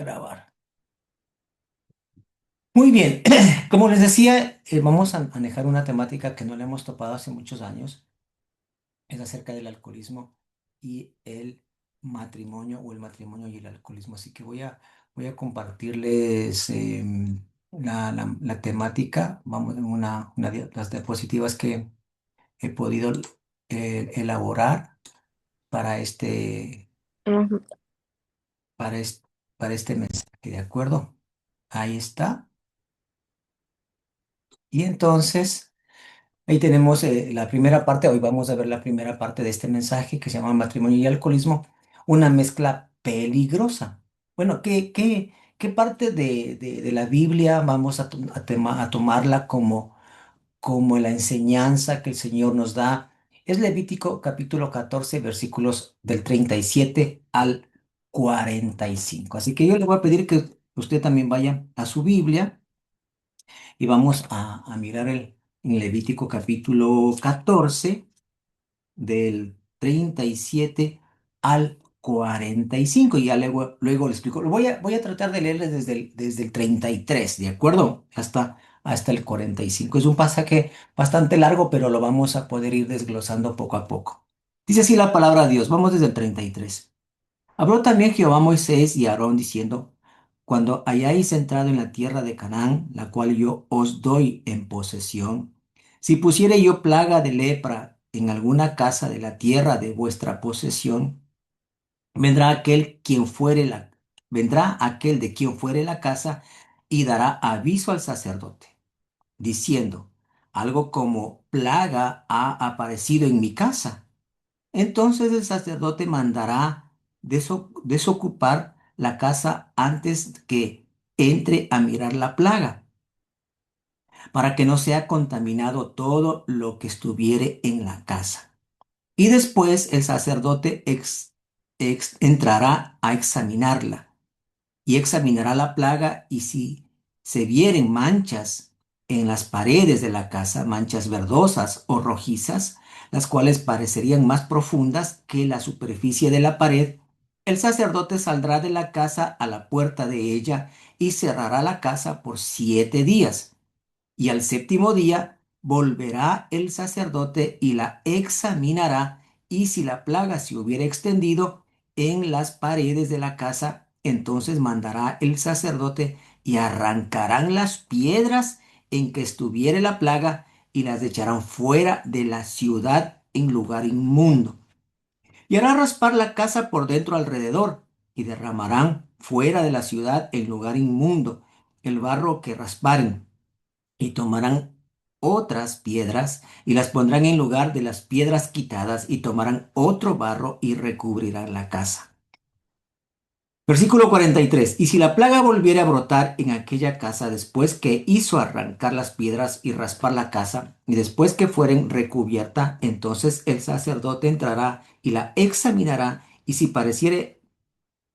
Grabar. Muy bien, como les decía, vamos a manejar una temática que no le hemos topado hace muchos años, es acerca del alcoholismo y el matrimonio o el matrimonio y el alcoholismo. Así que voy a compartirles la temática, vamos, una de las diapositivas que he podido elaborar para Ujú. para este, para este mensaje, ¿de acuerdo? Ahí está. Y entonces... Ahí tenemos la primera parte, hoy vamos a ver la primera parte de este mensaje que se llama Matrimonio y Alcoholismo, una mezcla peligrosa. Bueno, ¿qué parte de la Biblia vamos a tomarla como la enseñanza que el Señor nos da? Es Levítico capítulo 14, versículos del 37 al 45. Así que yo le voy a pedir que usted también vaya a su Biblia y vamos a mirar en Levítico capítulo 14 del 37 al 45 y ya luego le explico. Voy a tratar de leerles desde el 33, ¿de acuerdo? Hasta el 45. Es un pasaje bastante largo, pero lo vamos a poder ir desglosando poco a poco. Dice así la palabra de Dios. Vamos desde el 33. Habló también Jehová a Moisés y a Aarón diciendo, cuando hayáis entrado en la tierra de Canaán, la cual yo os doy en posesión, si pusiere yo plaga de lepra en alguna casa de la tierra de vuestra posesión, vendrá aquel vendrá aquel de quien fuere la casa y dará aviso al sacerdote, diciendo, algo como plaga ha aparecido en mi casa. Entonces el sacerdote mandará desocupar la casa antes que entre a mirar la plaga, para que no sea contaminado todo lo que estuviere en la casa. Y después el sacerdote entrará a examinarla y examinará la plaga y si se vieren manchas en las paredes de la casa, manchas verdosas o rojizas, las cuales parecerían más profundas que la superficie de la pared, el sacerdote saldrá de la casa a la puerta de ella y cerrará la casa por 7 días. Y al séptimo día volverá el sacerdote y la examinará, y si la plaga se hubiera extendido en las paredes de la casa, entonces mandará el sacerdote y arrancarán las piedras en que estuviere la plaga y las echarán fuera de la ciudad en lugar inmundo. Y hará raspar la casa por dentro alrededor, y derramarán fuera de la ciudad en lugar inmundo el barro que rasparen y tomarán otras piedras y las pondrán en lugar de las piedras quitadas y tomarán otro barro y recubrirán la casa. Versículo 43. Y si la plaga volviere a brotar en aquella casa después que hizo arrancar las piedras y raspar la casa, y después que fueren recubierta, entonces el sacerdote entrará y la examinará, y si pareciere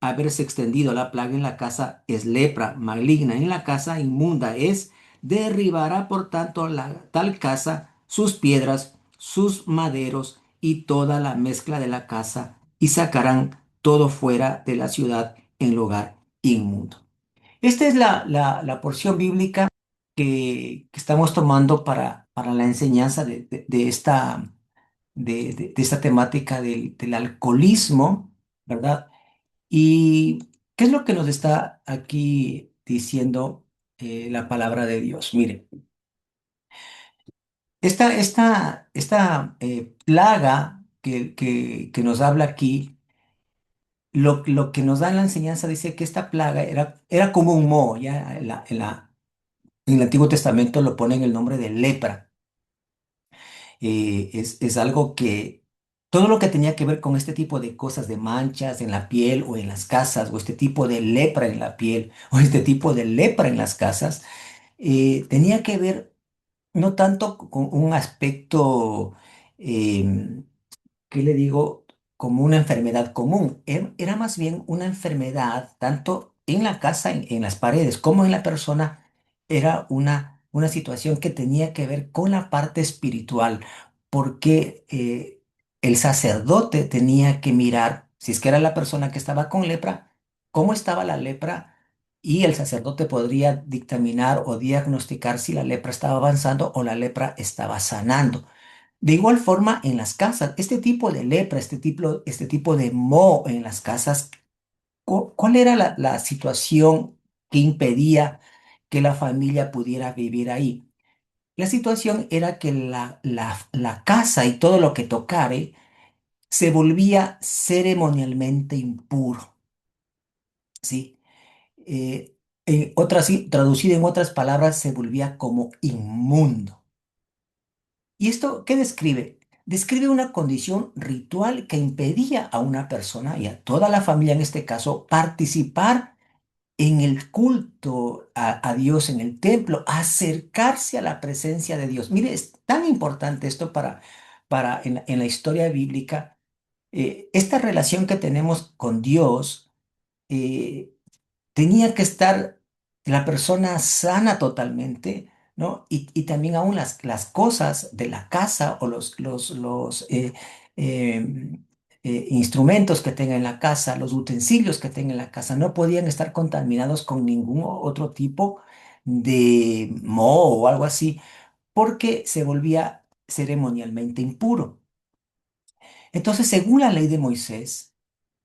haberse extendido la plaga en la casa, es lepra maligna en la casa, inmunda es, derribará por tanto tal casa, sus piedras, sus maderos y toda la mezcla de la casa, y sacarán todo fuera de la ciudad en lugar inmundo. Esta es la porción bíblica que estamos tomando para la enseñanza de esta temática del alcoholismo, ¿verdad? ¿Y qué es lo que nos está aquí diciendo la palabra de Dios? Mire, esta plaga que nos habla aquí, lo que nos da en la enseñanza dice que esta plaga era como un moho, ya en el Antiguo Testamento lo ponen el nombre de lepra. Es algo que todo lo que tenía que ver con este tipo de cosas, de manchas en la piel o en las casas, o este tipo de lepra en la piel, o este tipo de lepra en las casas, tenía que ver no tanto con un aspecto, em, ¿qué le digo? Como una enfermedad común. Era más bien una enfermedad, tanto en la casa, en las paredes, como en la persona, era una situación que tenía que ver con la parte espiritual, porque el sacerdote tenía que mirar, si es que era la persona que estaba con lepra, cómo estaba la lepra y el sacerdote podría dictaminar o diagnosticar si la lepra estaba avanzando o la lepra estaba sanando. De igual forma, en las casas, este tipo de lepra, este tipo de moho en las casas, ¿cuál era la situación que impedía que la familia pudiera vivir ahí? La situación era que la casa y todo lo que tocare se volvía ceremonialmente impuro, ¿sí? Traducido en otras palabras, se volvía como inmundo. ¿Y esto qué describe? Describe una condición ritual que impedía a una persona y a toda la familia en este caso participar en el culto a Dios en el templo, acercarse a la presencia de Dios. Mire, es tan importante esto para en la historia bíblica, esta relación que tenemos con Dios. eh, Tenía que estar la persona sana totalmente, ¿no? Y también aún las cosas de la casa o eh, instrumentos que tenga en la casa, los utensilios que tenga en la casa, no podían estar contaminados con ningún otro tipo de moho o algo así, porque se volvía ceremonialmente impuro. Entonces, según la ley de Moisés,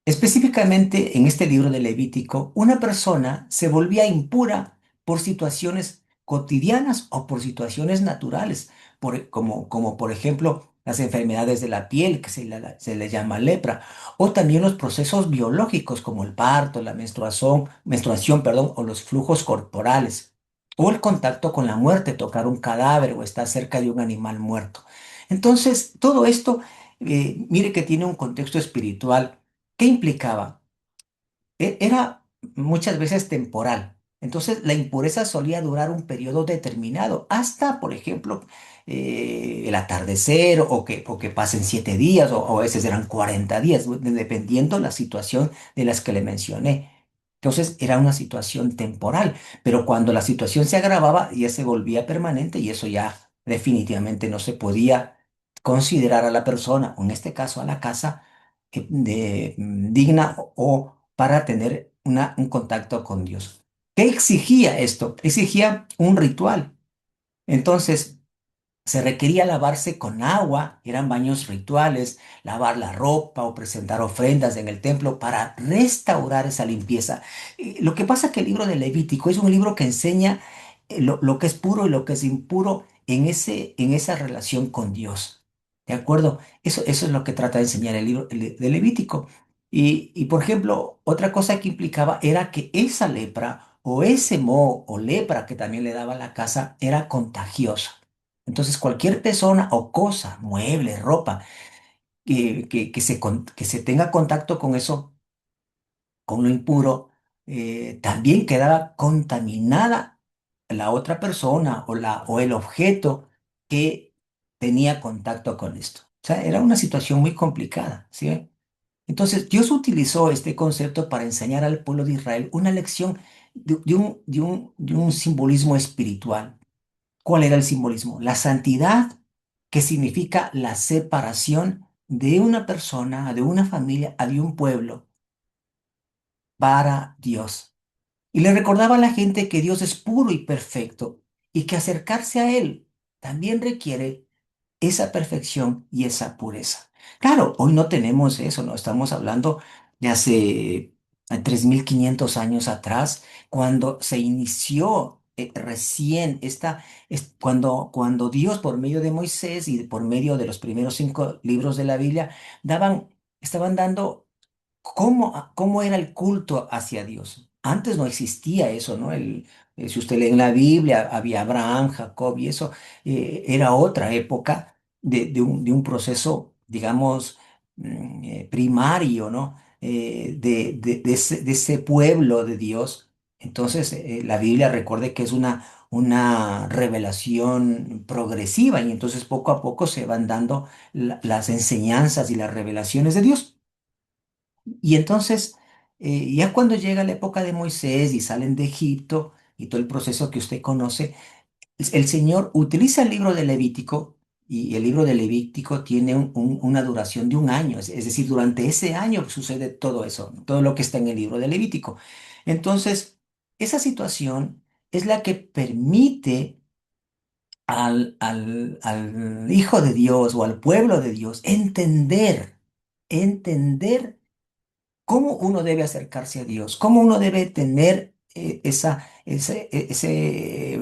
específicamente en este libro de Levítico, una persona se volvía impura por situaciones cotidianas o por situaciones naturales, como por ejemplo las enfermedades de la piel, que se le llama lepra, o también los procesos biológicos como el parto, la menstruación, perdón, o los flujos corporales, o el contacto con la muerte, tocar un cadáver o estar cerca de un animal muerto. Entonces, todo esto, mire que tiene un contexto espiritual. ¿Qué implicaba? Era muchas veces temporal. Entonces, la impureza solía durar un periodo determinado, hasta, por ejemplo, el atardecer o que pasen 7 días o a veces eran 40 días, dependiendo la situación de las que le mencioné. Entonces, era una situación temporal, pero cuando la situación se agravaba, ya se volvía permanente y eso ya definitivamente no se podía considerar a la persona, o en este caso a la casa, digna o para tener un contacto con Dios. ¿Qué exigía esto? Exigía un ritual. Entonces, se requería lavarse con agua, eran baños rituales, lavar la ropa o presentar ofrendas en el templo para restaurar esa limpieza. Lo que pasa es que el libro de Levítico es un libro que enseña lo que es puro y lo que es impuro en esa relación con Dios. ¿De acuerdo? Eso es lo que trata de enseñar el libro de Levítico. Por ejemplo, otra cosa que implicaba era que esa lepra o ese moho o lepra que también le daba la casa era contagiosa. Entonces, cualquier persona o cosa, mueble, ropa, que se tenga contacto con eso, con lo impuro, también quedaba contaminada la otra persona o el objeto que tenía contacto con esto. O sea, era una situación muy complicada, ¿sí? Entonces, Dios utilizó este concepto para enseñar al pueblo de Israel una lección de un simbolismo espiritual. ¿Cuál era el simbolismo? La santidad, que significa la separación de una persona, de una familia, de un pueblo para Dios. Y le recordaba a la gente que Dios es puro y perfecto y que acercarse a Él también requiere esa perfección y esa pureza. Claro, hoy no tenemos eso, no estamos hablando de hace 3.500 años atrás, cuando se inició recién cuando Dios por medio de Moisés y por medio de los primeros 5 libros de la Biblia estaban dando cómo era el culto hacia Dios. Antes no existía eso, ¿no? Si usted lee en la Biblia, había Abraham, Jacob y eso, era otra época de un proceso, digamos, primario, ¿no? De ese pueblo de Dios. Entonces, la Biblia recuerde que es una revelación progresiva y entonces poco a poco se van dando las enseñanzas y las revelaciones de Dios. Y entonces, ya cuando llega la época de Moisés y salen de Egipto y todo el proceso que usted conoce, el Señor utiliza el libro de Levítico y el libro de Levítico tiene una duración de un año, es decir, durante ese año sucede todo eso, todo lo que está en el libro de Levítico. Entonces, esa situación es la que permite al Hijo de Dios o al pueblo de Dios entender cómo uno debe acercarse a Dios, cómo uno debe tener ese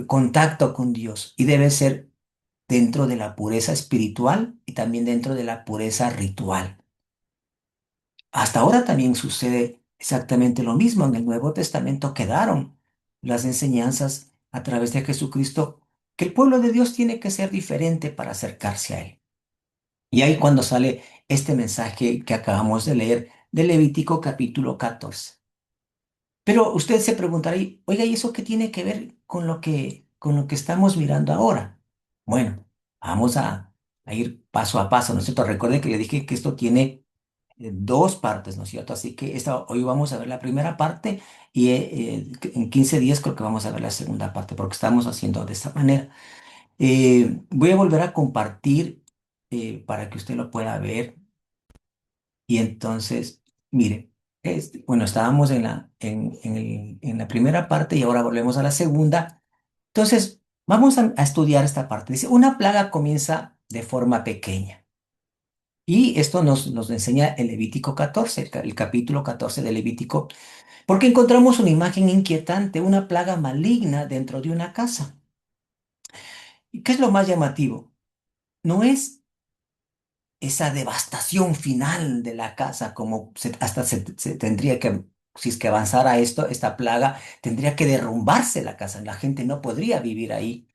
contacto con Dios. Y debe ser dentro de la pureza espiritual y también dentro de la pureza ritual. Hasta ahora también sucede exactamente lo mismo. En el Nuevo Testamento quedaron las enseñanzas a través de Jesucristo que el pueblo de Dios tiene que ser diferente para acercarse a Él. Y ahí cuando sale este mensaje que acabamos de leer de Levítico capítulo 14. Pero usted se preguntará, oiga, ¿y eso qué tiene que ver con lo que estamos mirando ahora? Bueno, vamos a ir paso a paso, ¿no es cierto? Recuerde que le dije que esto tiene dos partes, ¿no es cierto? Así que hoy vamos a ver la primera parte y en 15 días creo que vamos a ver la segunda parte, porque estamos haciendo de esta manera. Voy a volver a compartir para que usted lo pueda ver. Y entonces, mire, bueno, estábamos en la primera parte y ahora volvemos a la segunda. Entonces, vamos a estudiar esta parte. Dice, una plaga comienza de forma pequeña. Y esto nos enseña el Levítico 14, el capítulo 14 de Levítico, porque encontramos una imagen inquietante, una plaga maligna dentro de una casa. ¿Y qué es lo más llamativo? No es esa devastación final de la casa, como hasta se tendría que, si es que avanzara esto, esta plaga, tendría que derrumbarse la casa, la gente no podría vivir ahí.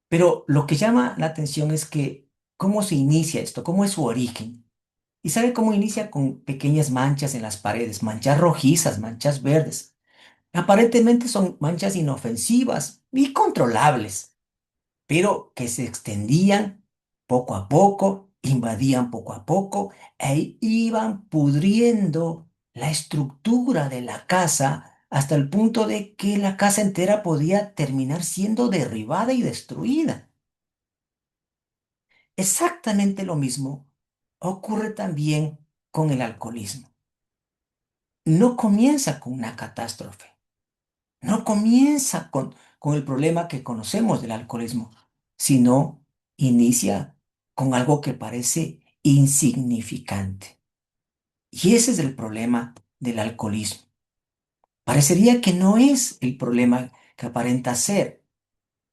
Pero lo que llama la atención es que, ¿cómo se inicia esto? ¿Cómo es su origen? ¿Y sabe cómo inicia? Con pequeñas manchas en las paredes, manchas rojizas, manchas verdes. Aparentemente son manchas inofensivas y controlables, pero que se extendían poco a poco, invadían poco a poco e iban pudriendo la estructura de la casa hasta el punto de que la casa entera podía terminar siendo derribada y destruida. Exactamente lo mismo ocurre también con el alcoholismo. No comienza con una catástrofe, no comienza con el problema que conocemos del alcoholismo, sino inicia con algo que parece insignificante. Y ese es el problema del alcoholismo. Parecería que no es el problema que aparenta ser,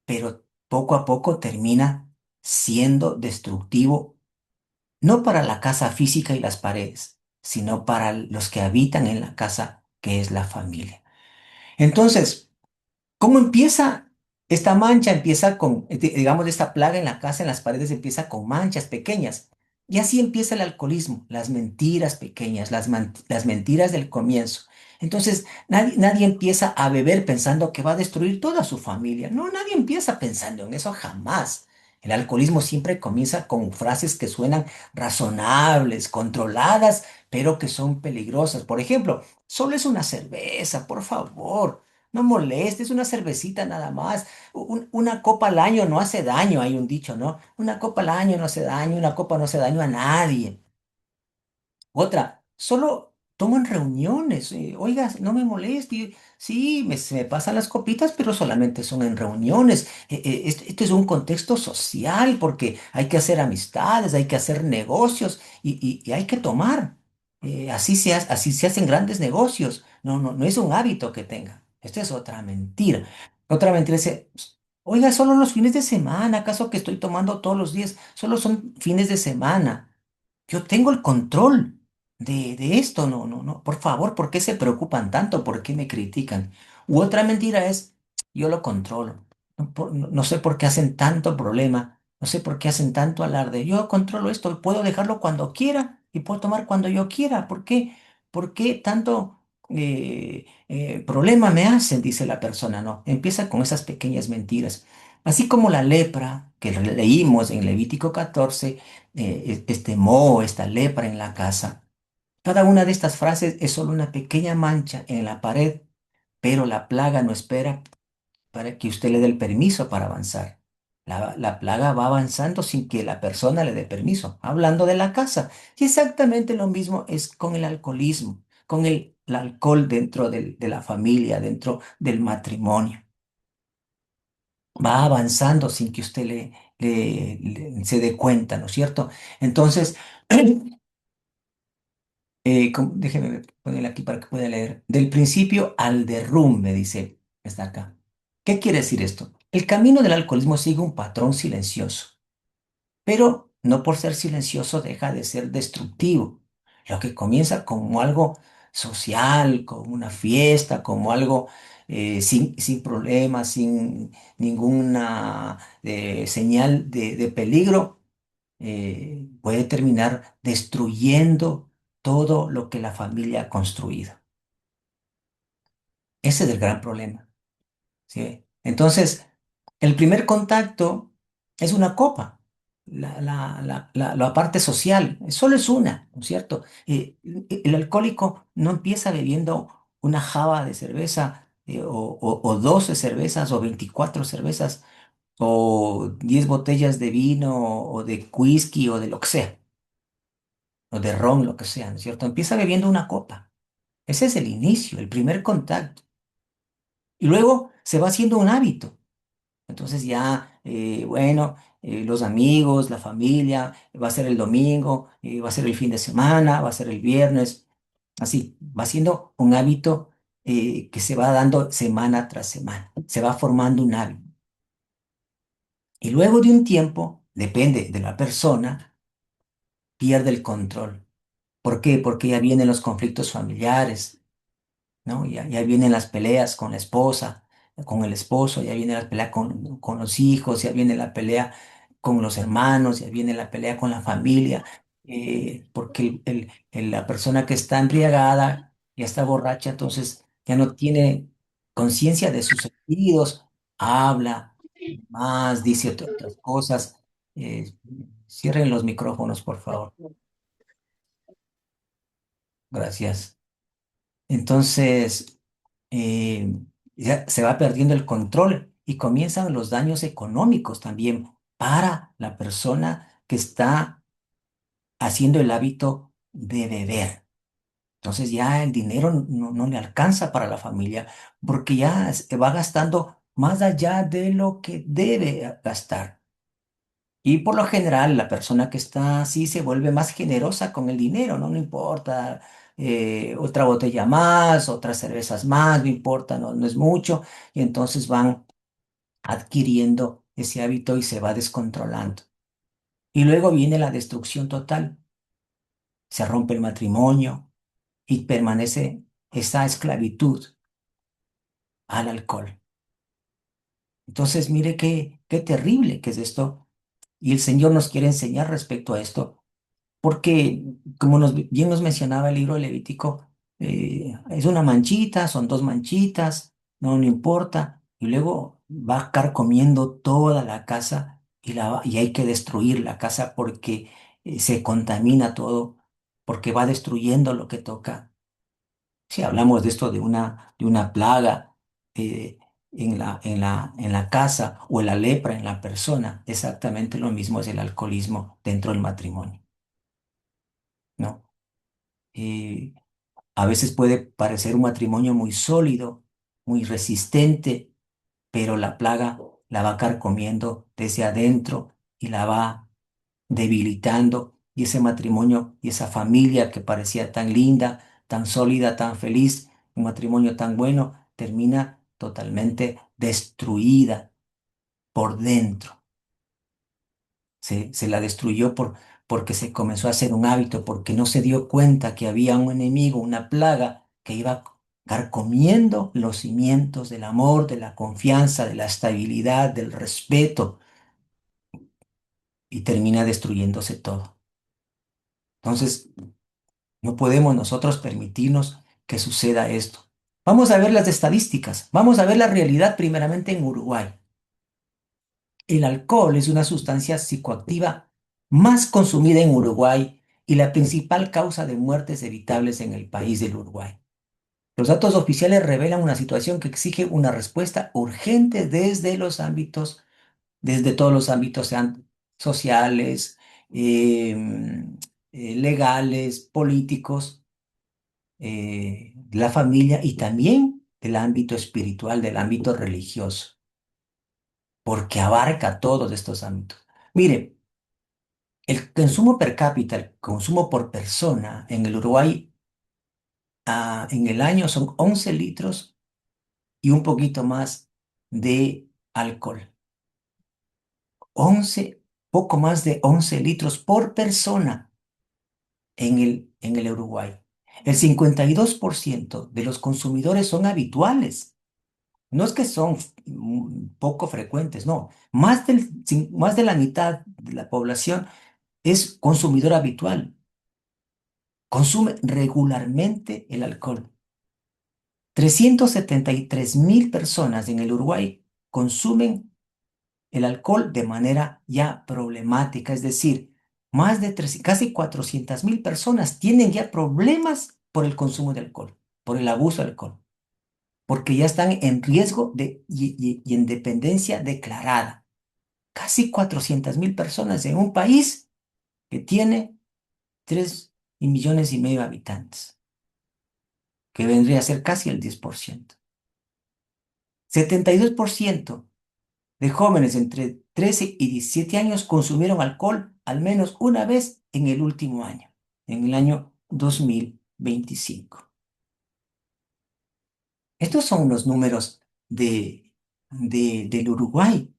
pero poco a poco termina siendo destructivo, no para la casa física y las paredes, sino para los que habitan en la casa, que es la familia. Entonces, ¿cómo empieza esta mancha? Empieza con, digamos, esta plaga en la casa, en las paredes, empieza con manchas pequeñas. Y así empieza el alcoholismo, las mentiras pequeñas, las mentiras del comienzo. Entonces, nadie empieza a beber pensando que va a destruir toda su familia. No, nadie empieza pensando en eso jamás. El alcoholismo siempre comienza con frases que suenan razonables, controladas, pero que son peligrosas. Por ejemplo, solo es una cerveza, por favor. No molestes, una cervecita nada más. Una copa al año no hace daño, hay un dicho, ¿no? Una copa al año no hace daño, una copa no hace daño a nadie. Otra, solo tomo en reuniones. Oiga, no me moleste. Sí, se me pasan las copitas, pero solamente son en reuniones. Esto es un contexto social porque hay que hacer amistades, hay que hacer negocios y hay que tomar. Así se hacen grandes negocios. No, no, no es un hábito que tenga. Esta es otra mentira. Otra mentira es, oiga, solo los fines de semana, ¿acaso que estoy tomando todos los días? Solo son fines de semana. Yo tengo el control de esto, no, no, no. Por favor, ¿por qué se preocupan tanto? ¿Por qué me critican? U otra mentira es, yo lo controlo. No sé por qué hacen tanto problema, no sé por qué hacen tanto alarde. Yo controlo esto, puedo dejarlo cuando quiera y puedo tomar cuando yo quiera. ¿Por qué? ¿Por qué tanto problema me hacen? Dice la persona, ¿no? Empieza con esas pequeñas mentiras. Así como la lepra que leímos en Levítico 14 este moho, esta lepra en la casa. Cada una de estas frases es solo una pequeña mancha en la pared, pero la plaga no espera para que usted le dé el permiso para avanzar. La plaga va avanzando sin que la persona le dé permiso, hablando de la casa. Y exactamente lo mismo es con el alcoholismo, con el el alcohol dentro de la familia, dentro del matrimonio. Va avanzando sin que usted se dé cuenta, ¿no es cierto? Entonces, déjeme ponerle aquí para que pueda leer. Del principio al derrumbe, dice, está acá. ¿Qué quiere decir esto? El camino del alcoholismo sigue un patrón silencioso, pero no por ser silencioso deja de ser destructivo. Lo que comienza como algo social, como una fiesta, como algo sin problemas, sin ninguna señal de peligro, puede terminar destruyendo todo lo que la familia ha construido. Ese es el gran problema. ¿Sí? Entonces, el primer contacto es una copa, la parte social, solo es una, ¿no es cierto? El alcohólico no empieza bebiendo una java de cerveza o 12 cervezas o 24 cervezas o 10 botellas de vino o de whisky o de lo que sea, o de ron, lo que sea, ¿no es cierto? Empieza bebiendo una copa. Ese es el inicio, el primer contacto. Y luego se va haciendo un hábito. Entonces ya, bueno, los amigos, la familia, va a ser el domingo, va a ser el fin de semana, va a ser el viernes, así, va siendo un hábito que se va dando semana tras semana, se va formando un hábito. Y luego de un tiempo, depende de la persona, pierde el control. ¿Por qué? Porque ya vienen los conflictos familiares, ¿no? Ya vienen las peleas con la esposa, con el esposo, ya viene la pelea con los hijos, ya viene la pelea con los hermanos, ya viene la pelea con la familia, porque la persona que está embriagada ya está borracha, entonces ya no tiene conciencia de sus sentidos, habla más, dice otras cosas. Eh, Cierren los micrófonos, por favor. Gracias. Entonces, eh, ya se va perdiendo el control y comienzan los daños económicos también para la persona que está haciendo el hábito de beber. Entonces ya el dinero no le alcanza para la familia porque ya se va gastando más allá de lo que debe gastar. Y por lo general, la persona que está así se vuelve más generosa con el dinero, ¿no? No importa, otra botella más, otras cervezas más, no importa, no es mucho. Y entonces van adquiriendo ese hábito y se va descontrolando. Y luego viene la destrucción total. Se rompe el matrimonio y permanece esa esclavitud al alcohol. Entonces, mire qué terrible que es esto. Y el Señor nos quiere enseñar respecto a esto. Porque, como bien nos mencionaba el libro de Levítico, es una manchita, son dos manchitas, no importa, y luego va a estar comiendo toda la casa y hay que destruir la casa porque se contamina todo, porque va destruyendo lo que toca. Si hablamos de esto de una plaga eh, en la casa o la lepra en la persona, exactamente lo mismo es el alcoholismo dentro del matrimonio, ¿no? Eh, a veces puede parecer un matrimonio muy sólido, muy resistente, pero la plaga la va carcomiendo desde adentro y la va debilitando. Y ese matrimonio y esa familia que parecía tan linda, tan sólida, tan feliz, un matrimonio tan bueno, termina totalmente destruida por dentro. Se la destruyó porque se comenzó a hacer un hábito, porque no se dio cuenta que había un enemigo, una plaga que iba carcomiendo los cimientos del amor, de la confianza, de la estabilidad, del respeto, y termina destruyéndose todo. Entonces, no podemos nosotros permitirnos que suceda esto. Vamos a ver las estadísticas, vamos a ver la realidad primeramente en Uruguay. El alcohol es una sustancia psicoactiva más consumida en Uruguay y la principal causa de muertes evitables en el país del Uruguay. Los datos oficiales revelan una situación que exige una respuesta urgente desde todos los ámbitos, sean sociales, legales, políticos. de la familia y también del ámbito espiritual, del ámbito religioso, porque abarca todos estos ámbitos. Mire, el consumo per cápita, el consumo por persona en el Uruguay, en el año son 11 litros y un poquito más de alcohol. 11, poco más de 11 litros por persona en el Uruguay. El 52% de los consumidores son habituales. No es que son poco frecuentes, no. Más de la mitad de la población es consumidor habitual. Consume regularmente el alcohol. 373.000 personas en el Uruguay consumen el alcohol de manera ya problemática, es decir, casi 400.000 personas tienen ya problemas por el consumo de alcohol, por el abuso de alcohol, porque ya están en riesgo y en dependencia declarada. Casi 400.000 personas en un país que tiene 3,5 millones de habitantes, que vendría a ser casi el 10%. 72% de jóvenes entre 13 y 17 años consumieron alcohol al menos una vez en el último año, en el año 2025. Estos son los números del Uruguay.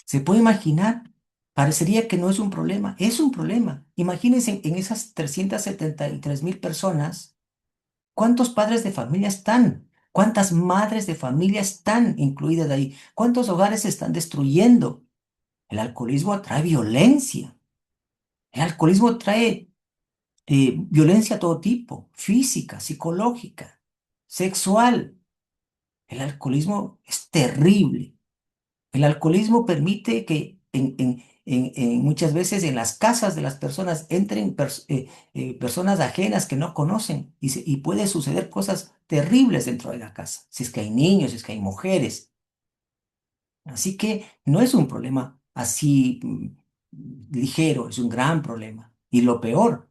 ¿Se puede imaginar? Parecería que no es un problema. Es un problema. Imagínense en esas 373.000 personas, ¿cuántos padres de familia están? ¿Cuántas madres de familia están incluidas ahí? ¿Cuántos hogares se están destruyendo? El alcoholismo trae violencia. El alcoholismo trae violencia a todo tipo, física, psicológica, sexual. El alcoholismo es terrible. El alcoholismo permite que muchas veces en las casas de las personas entren personas ajenas que no conocen y puede suceder cosas terribles dentro de la casa, si es que hay niños, si es que hay mujeres. Así que no es un problema así ligero, es un gran problema. Y lo peor,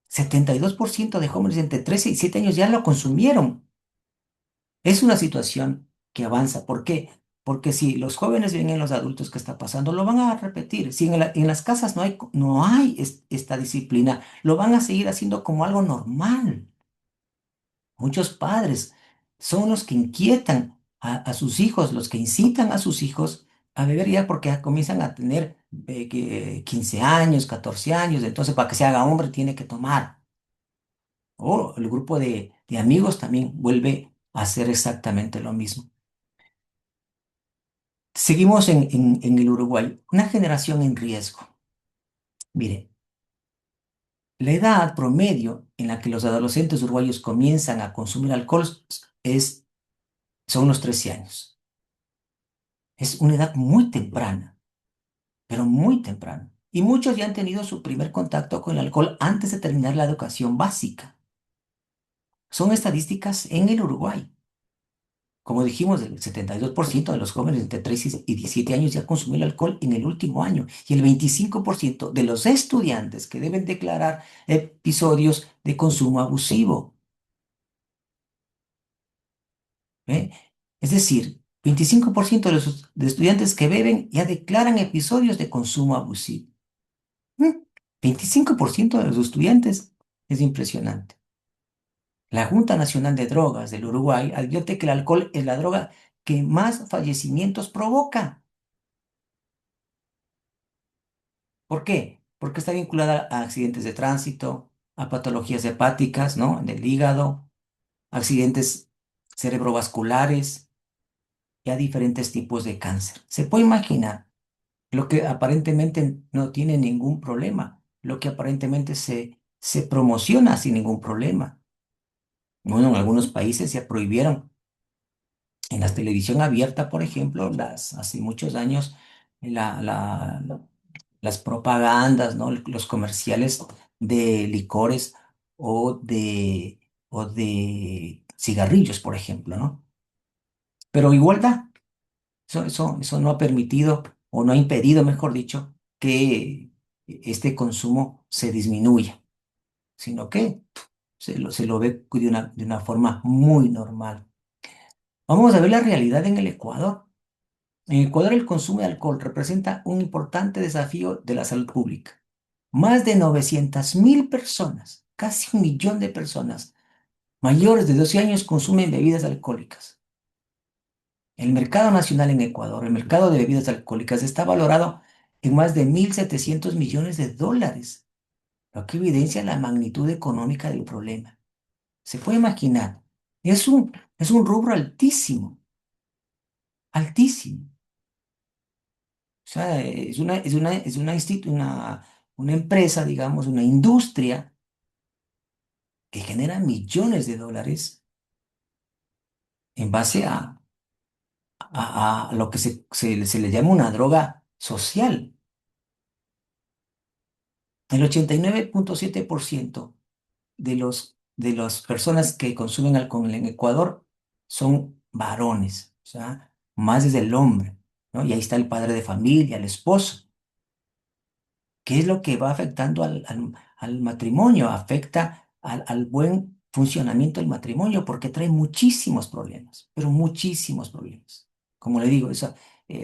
72% de jóvenes entre 13 y 7 años ya lo consumieron. Es una situación que avanza. ¿Por qué? Porque si los jóvenes ven en los adultos que está pasando, lo van a repetir. Si en las casas no hay esta disciplina, lo van a seguir haciendo como algo normal. Muchos padres son los que inquietan a sus hijos, los que incitan a sus hijos a beber ya porque ya comienzan a tener 15 años, 14 años, entonces para que se haga hombre tiene que tomar. O el grupo de amigos también vuelve a hacer exactamente lo mismo. Seguimos en el Uruguay, una generación en riesgo. Mire, la edad promedio en la que los adolescentes uruguayos comienzan a consumir alcohol es, son los 13 años. Es una edad muy temprana, pero muy temprana. Y muchos ya han tenido su primer contacto con el alcohol antes de terminar la educación básica. Son estadísticas en el Uruguay. Como dijimos, el 72% de los jóvenes entre 13 y 17 años ya consumió el alcohol en el último año y el 25% de los estudiantes que deben declarar episodios de consumo abusivo. ¿Ve? Es decir, 25% de estudiantes que beben ya declaran episodios de consumo abusivo. ¿Mm? 25% de los estudiantes. Es impresionante. La Junta Nacional de Drogas del Uruguay advierte que el alcohol es la droga que más fallecimientos provoca. ¿Por qué? Porque está vinculada a accidentes de tránsito, a patologías hepáticas, ¿no? Del hígado, accidentes cerebrovasculares y a diferentes tipos de cáncer. Se puede imaginar lo que aparentemente no tiene ningún problema, lo que aparentemente se promociona sin ningún problema. Bueno, en algunos países ya prohibieron en la televisión abierta, por ejemplo, hace muchos años, las propagandas, ¿no? Los comerciales de licores o de cigarrillos, por ejemplo, ¿no? Pero igual da, eso no ha permitido o no ha impedido, mejor dicho, que este consumo se disminuya, sino que se lo ve de una forma muy normal. Vamos a ver la realidad en el Ecuador. En Ecuador el consumo de alcohol representa un importante desafío de la salud pública. Más de 900.000 personas, casi 1 millón de personas mayores de 12 años consumen bebidas alcohólicas. El mercado nacional en Ecuador, el mercado de bebidas alcohólicas, está valorado en más de 1.700 millones de dólares, lo que evidencia la magnitud económica del problema. Se puede imaginar, es un rubro altísimo, altísimo. O sea, es una empresa, digamos, una industria que genera millones de dólares en base a lo que se le llama una droga social. El 89,7% de las personas que consumen alcohol en Ecuador son varones, o sea, más es el hombre, ¿no? Y ahí está el padre de familia, el esposo. ¿Qué es lo que va afectando al matrimonio? Afecta al buen funcionamiento del matrimonio porque trae muchísimos problemas, pero muchísimos problemas. Como le digo,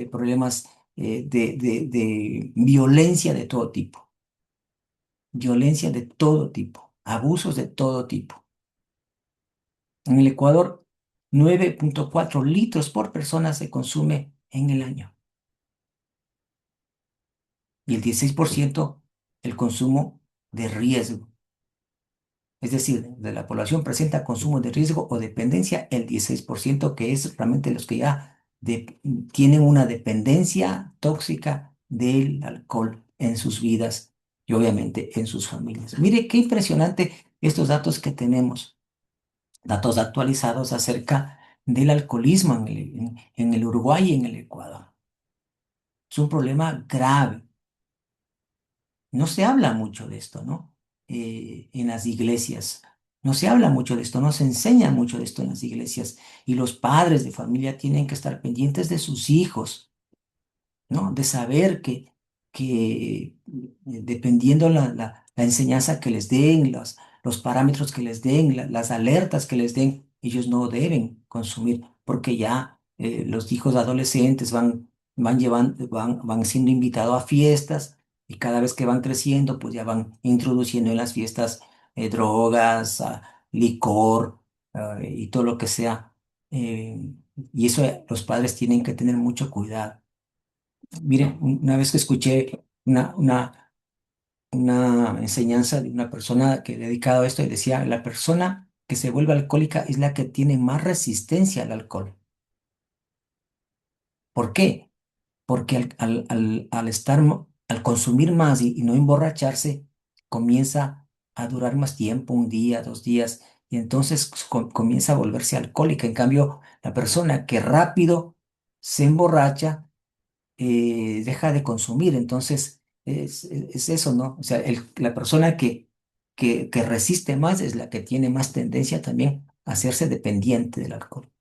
problemas de violencia de todo tipo, violencia de todo tipo, abusos de todo tipo. En el Ecuador, 9,4 litros por persona se consume en el año y el 16% el consumo de riesgo. Es decir, de la población presenta consumo de riesgo o dependencia el 16%, que es realmente los que ya tienen una dependencia tóxica del alcohol en sus vidas y obviamente en sus familias. Mire qué impresionante estos datos que tenemos, datos actualizados acerca del alcoholismo en el Uruguay y en el Ecuador. Es un problema grave. No se habla mucho de esto, ¿no? En las iglesias. No se habla mucho de esto, no se enseña mucho de esto en las iglesias. Y los padres de familia tienen que estar pendientes de sus hijos, ¿no? De saber que dependiendo la enseñanza que les den, los parámetros que les den, las alertas que les den, ellos no deben consumir, porque ya los hijos adolescentes van siendo invitados a fiestas y cada vez que van creciendo, pues ya van introduciendo en las fiestas drogas, licor, y todo lo que sea. eh, y eso los padres tienen que tener mucho cuidado. Mire, una vez que escuché una enseñanza de una persona que dedicado a esto y decía, la persona que se vuelve alcohólica es la que tiene más resistencia al alcohol. ¿Por qué? Porque al consumir más y no emborracharse, comienza a durar más tiempo, 1 día, 2 días, y entonces comienza a volverse alcohólica. En cambio, la persona que rápido se emborracha, deja de consumir. Entonces, es eso, ¿no? O sea, la persona que resiste más es la que tiene más tendencia también a hacerse dependiente del alcohol.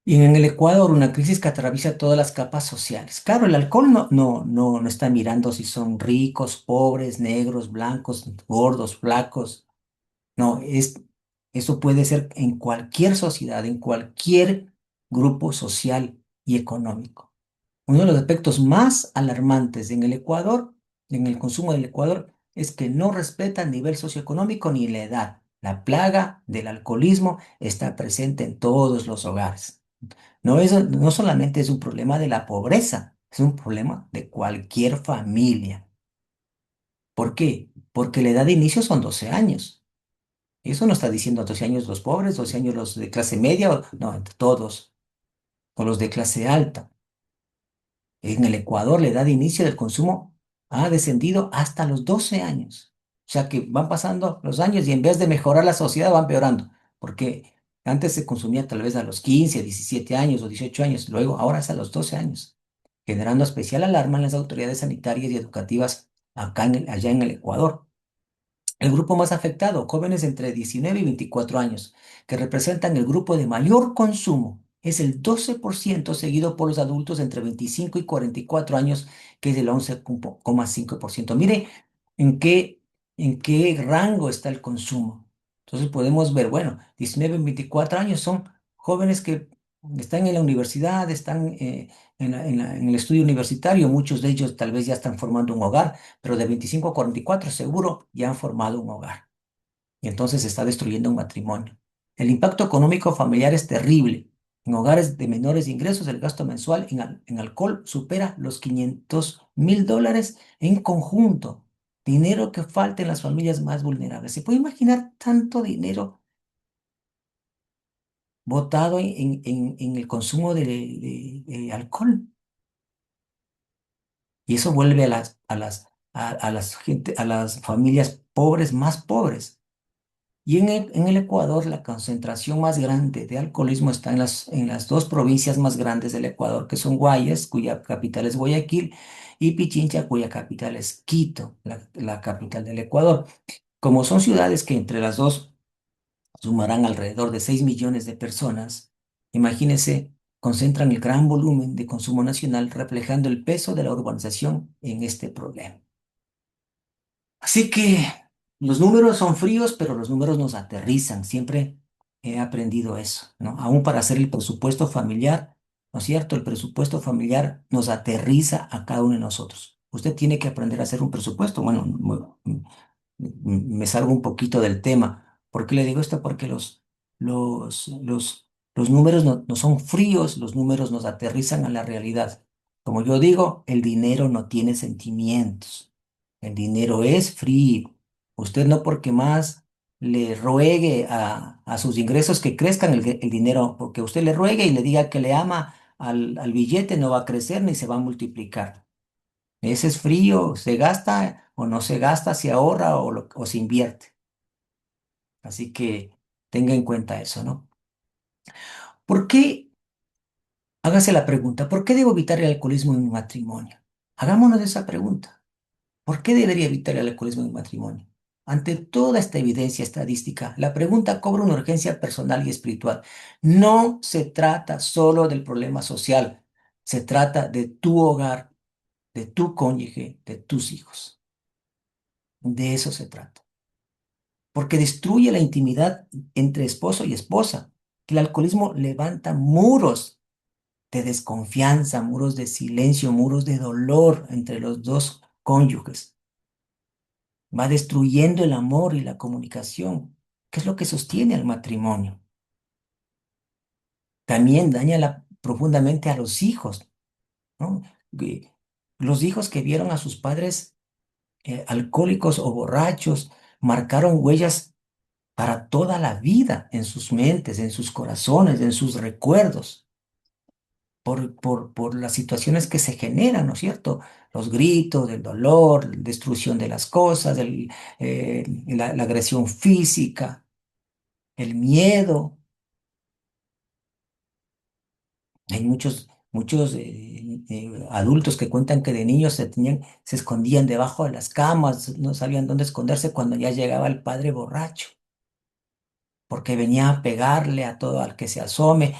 Y en el Ecuador, una crisis que atraviesa todas las capas sociales. Claro, el alcohol no está mirando si son ricos, pobres, negros, blancos, gordos, flacos. No, eso puede ser en cualquier sociedad, en cualquier grupo social y económico. Uno de los aspectos más alarmantes en el Ecuador, en el consumo del Ecuador, es que no respeta el nivel socioeconómico ni la edad. La plaga del alcoholismo está presente en todos los hogares. No solamente es un problema de la pobreza, es un problema de cualquier familia. ¿Por qué? Porque la edad de inicio son 12 años. Eso no está diciendo 12 años los pobres, 12 años los de clase media, no, entre todos, o los de clase alta. En el Ecuador, la edad de inicio del consumo ha descendido hasta los 12 años. O sea que van pasando los años y en vez de mejorar la sociedad va empeorando. Porque antes se consumía tal vez a los 15, 17 años o 18 años, luego ahora es a los 12 años, generando especial alarma en las autoridades sanitarias y educativas allá en el Ecuador. El grupo más afectado, jóvenes entre 19 y 24 años, que representan el grupo de mayor consumo, es el 12%, seguido por los adultos entre 25 y 44 años, que es el 11,5%. Mire en qué en qué rango está el consumo. Entonces podemos ver, bueno, 19, 24 años son jóvenes que están en la universidad, están en el estudio universitario, muchos de ellos tal vez ya están formando un hogar, pero de 25 a 44 seguro ya han formado un hogar y entonces se está destruyendo un matrimonio. El impacto económico familiar es terrible. En hogares de menores ingresos, el gasto mensual en alcohol supera los $500,000 en conjunto. Dinero que falta en las familias más vulnerables. ¿Se puede imaginar tanto dinero botado en el consumo de alcohol? Y eso vuelve a las familias pobres más pobres. Y en el Ecuador, la concentración más grande de alcoholismo está en las dos provincias más grandes del Ecuador, que son Guayas, cuya capital es Guayaquil, y Pichincha, cuya capital es Quito, la capital del Ecuador. Como son ciudades que entre las dos sumarán alrededor de 6 millones de personas, imagínense, concentran el gran volumen de consumo nacional, reflejando el peso de la urbanización en este problema. Así que los números son fríos, pero los números nos aterrizan. Siempre he aprendido eso, ¿no? Aún para hacer el presupuesto familiar, ¿no es cierto? El presupuesto familiar nos aterriza a cada uno de nosotros. Usted tiene que aprender a hacer un presupuesto. Bueno, me salgo un poquito del tema. ¿Por qué le digo esto? Porque los números no son fríos, los números nos aterrizan a la realidad. Como yo digo, el dinero no tiene sentimientos. El dinero es frío. Usted no porque más le ruegue a sus ingresos que crezcan el dinero, porque usted le ruegue y le diga que le ama al billete, no va a crecer ni se va a multiplicar. Ese es frío, se gasta o no se gasta, se ahorra o se invierte. Así que tenga en cuenta eso, ¿no? ¿Por qué? Hágase la pregunta, ¿por qué debo evitar el alcoholismo en mi matrimonio? Hagámonos esa pregunta. ¿Por qué debería evitar el alcoholismo en mi matrimonio? Ante toda esta evidencia estadística, la pregunta cobra una urgencia personal y espiritual. No se trata solo del problema social, se trata de tu hogar, de tu cónyuge, de tus hijos. De eso se trata. Porque destruye la intimidad entre esposo y esposa. El alcoholismo levanta muros de desconfianza, muros de silencio, muros de dolor entre los dos cónyuges. Va destruyendo el amor y la comunicación, que es lo que sostiene al matrimonio. También daña profundamente a los hijos, ¿no? Que- Los hijos que vieron a sus padres alcohólicos o borrachos marcaron huellas para toda la vida en sus mentes, en sus corazones, en sus recuerdos, por las situaciones que se generan, ¿no es cierto? Los gritos, el dolor, la destrucción de las cosas, la agresión física, el miedo. Hay muchos adultos que cuentan que de niños se escondían debajo de las camas, no sabían dónde esconderse cuando ya llegaba el padre borracho, porque venía a pegarle a todo al que se asome.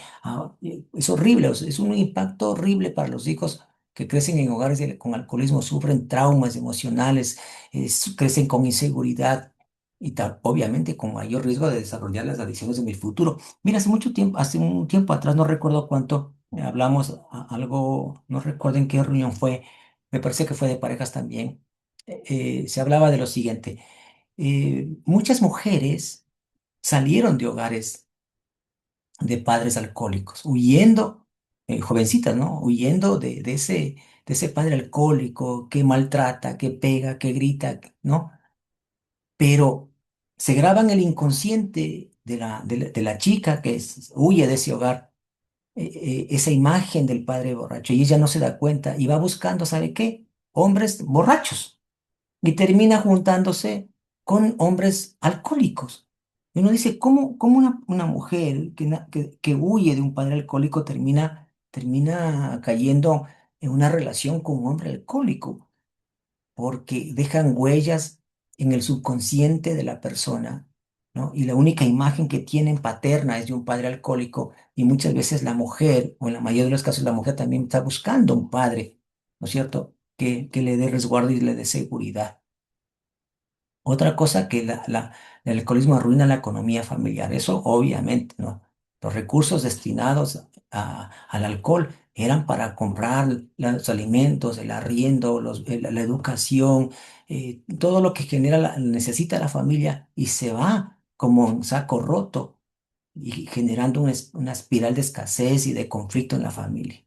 Es horrible, o sea, es un impacto horrible para los hijos que crecen en hogares con alcoholismo, sufren traumas emocionales, crecen con inseguridad y obviamente con mayor riesgo de desarrollar las adicciones en el futuro. Mira, hace un tiempo atrás, no recuerdo cuánto, hablamos algo, no recuerdo en qué reunión fue, me parece que fue de parejas también. Se hablaba de lo siguiente. Muchas mujeres salieron de hogares de padres alcohólicos, huyendo, jovencitas, ¿no? Huyendo de ese padre alcohólico que maltrata, que pega, que grita, ¿no? Pero se graba en el inconsciente de la chica que huye de ese hogar, esa imagen del padre borracho, y ella no se da cuenta y va buscando, ¿sabe qué? Hombres borrachos y termina juntándose con hombres alcohólicos. Y uno dice, ¿cómo una mujer que huye de un padre alcohólico termina cayendo en una relación con un hombre alcohólico? Porque dejan huellas en el subconsciente de la persona, ¿no? Y la única imagen que tienen paterna es de un padre alcohólico y muchas veces la mujer, o en la mayoría de los casos la mujer también está buscando un padre, ¿no es cierto? Que le dé resguardo y le dé seguridad. Otra cosa que el alcoholismo arruina la economía familiar, eso obviamente, ¿no? Los recursos destinados al alcohol eran para comprar los alimentos, el arriendo, la educación, todo lo que genera necesita la familia y se va como un saco roto y generando una espiral de escasez y de conflicto en la familia.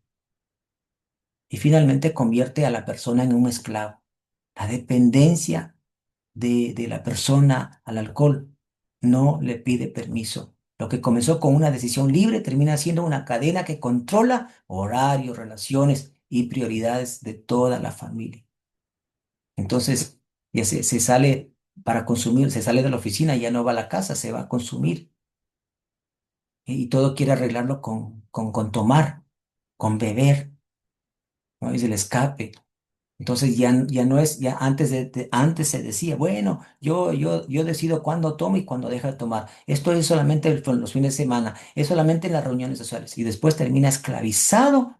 Y finalmente convierte a la persona en un esclavo. La dependencia de la persona al alcohol no le pide permiso. Lo que comenzó con una decisión libre termina siendo una cadena que controla horarios, relaciones y prioridades de toda la familia. Entonces, ya se sale para consumir, se sale de la oficina, ya no va a la casa, se va a consumir y todo quiere arreglarlo con tomar, con beber, ¿no? Es el escape. Entonces ya no es, ya antes se decía, bueno, yo decido cuándo tomo y cuándo deja de tomar. Esto es solamente los fines de semana, es solamente en las reuniones sociales. Y después termina esclavizado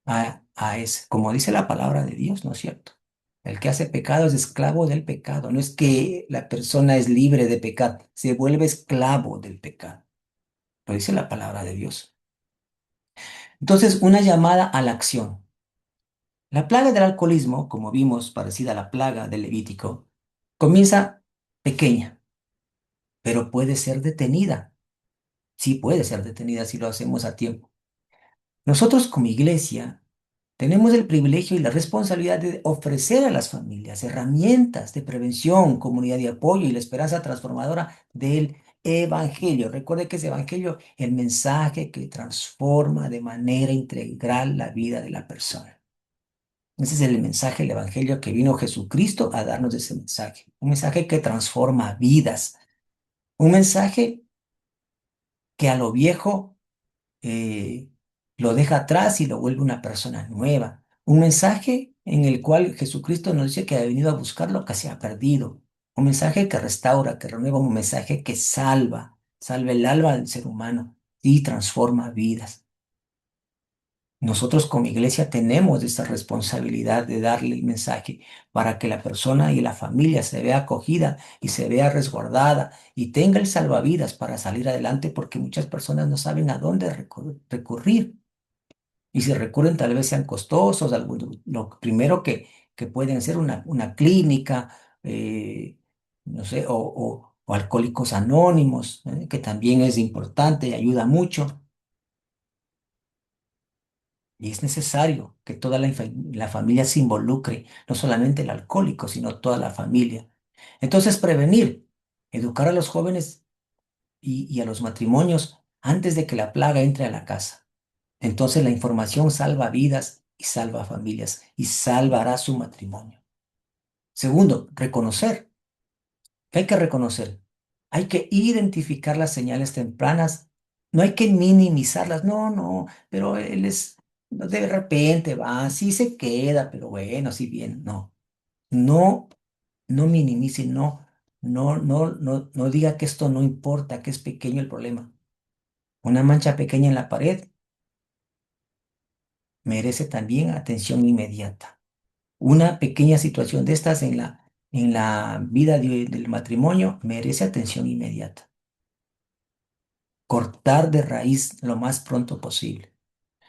a ese, como dice la palabra de Dios, ¿no es cierto? El que hace pecado es esclavo del pecado. No es que la persona es libre de pecar, se vuelve esclavo del pecado. Lo dice la palabra de Dios. Entonces, una llamada a la acción. La plaga del alcoholismo, como vimos, parecida a la plaga del Levítico, comienza pequeña, pero puede ser detenida. Sí puede ser detenida si lo hacemos a tiempo. Nosotros como iglesia tenemos el privilegio y la responsabilidad de ofrecer a las familias herramientas de prevención, comunidad de apoyo y la esperanza transformadora del Evangelio. Recuerde que es Evangelio el mensaje que transforma de manera integral la vida de la persona. Ese es el mensaje del Evangelio que vino Jesucristo a darnos ese mensaje. Un mensaje que transforma vidas. Un mensaje que a lo viejo eh, lo deja atrás y lo vuelve una persona nueva. Un mensaje en el cual Jesucristo nos dice que ha venido a buscar lo que se ha perdido. Un mensaje que restaura, que renueva, un mensaje que salva el alma del ser humano y transforma vidas. Nosotros como iglesia tenemos esa responsabilidad de darle el mensaje para que la persona y la familia se vea acogida y se vea resguardada y tenga el salvavidas para salir adelante porque muchas personas no saben a dónde recurrir. Y si recurren tal vez sean costosos, lo primero que pueden ser una clínica, no sé, o alcohólicos anónimos, que también es importante y ayuda mucho. Y es necesario que toda la familia se involucre, no solamente el alcohólico, sino toda la familia. Entonces, prevenir, educar a los jóvenes y a los matrimonios antes de que la plaga entre a la casa. Entonces, la información salva vidas y salva familias y salvará su matrimonio. Segundo, reconocer. ¿Qué hay que reconocer? Hay que identificar las señales tempranas. No hay que minimizarlas. No, no, pero él es, de repente va, sí se queda, pero bueno, sí bien. No, no, no minimice, no diga que esto no importa, que es pequeño el problema. Una mancha pequeña en la pared merece también atención inmediata. Una pequeña situación de estas en la vida del matrimonio merece atención inmediata. Cortar de raíz lo más pronto posible.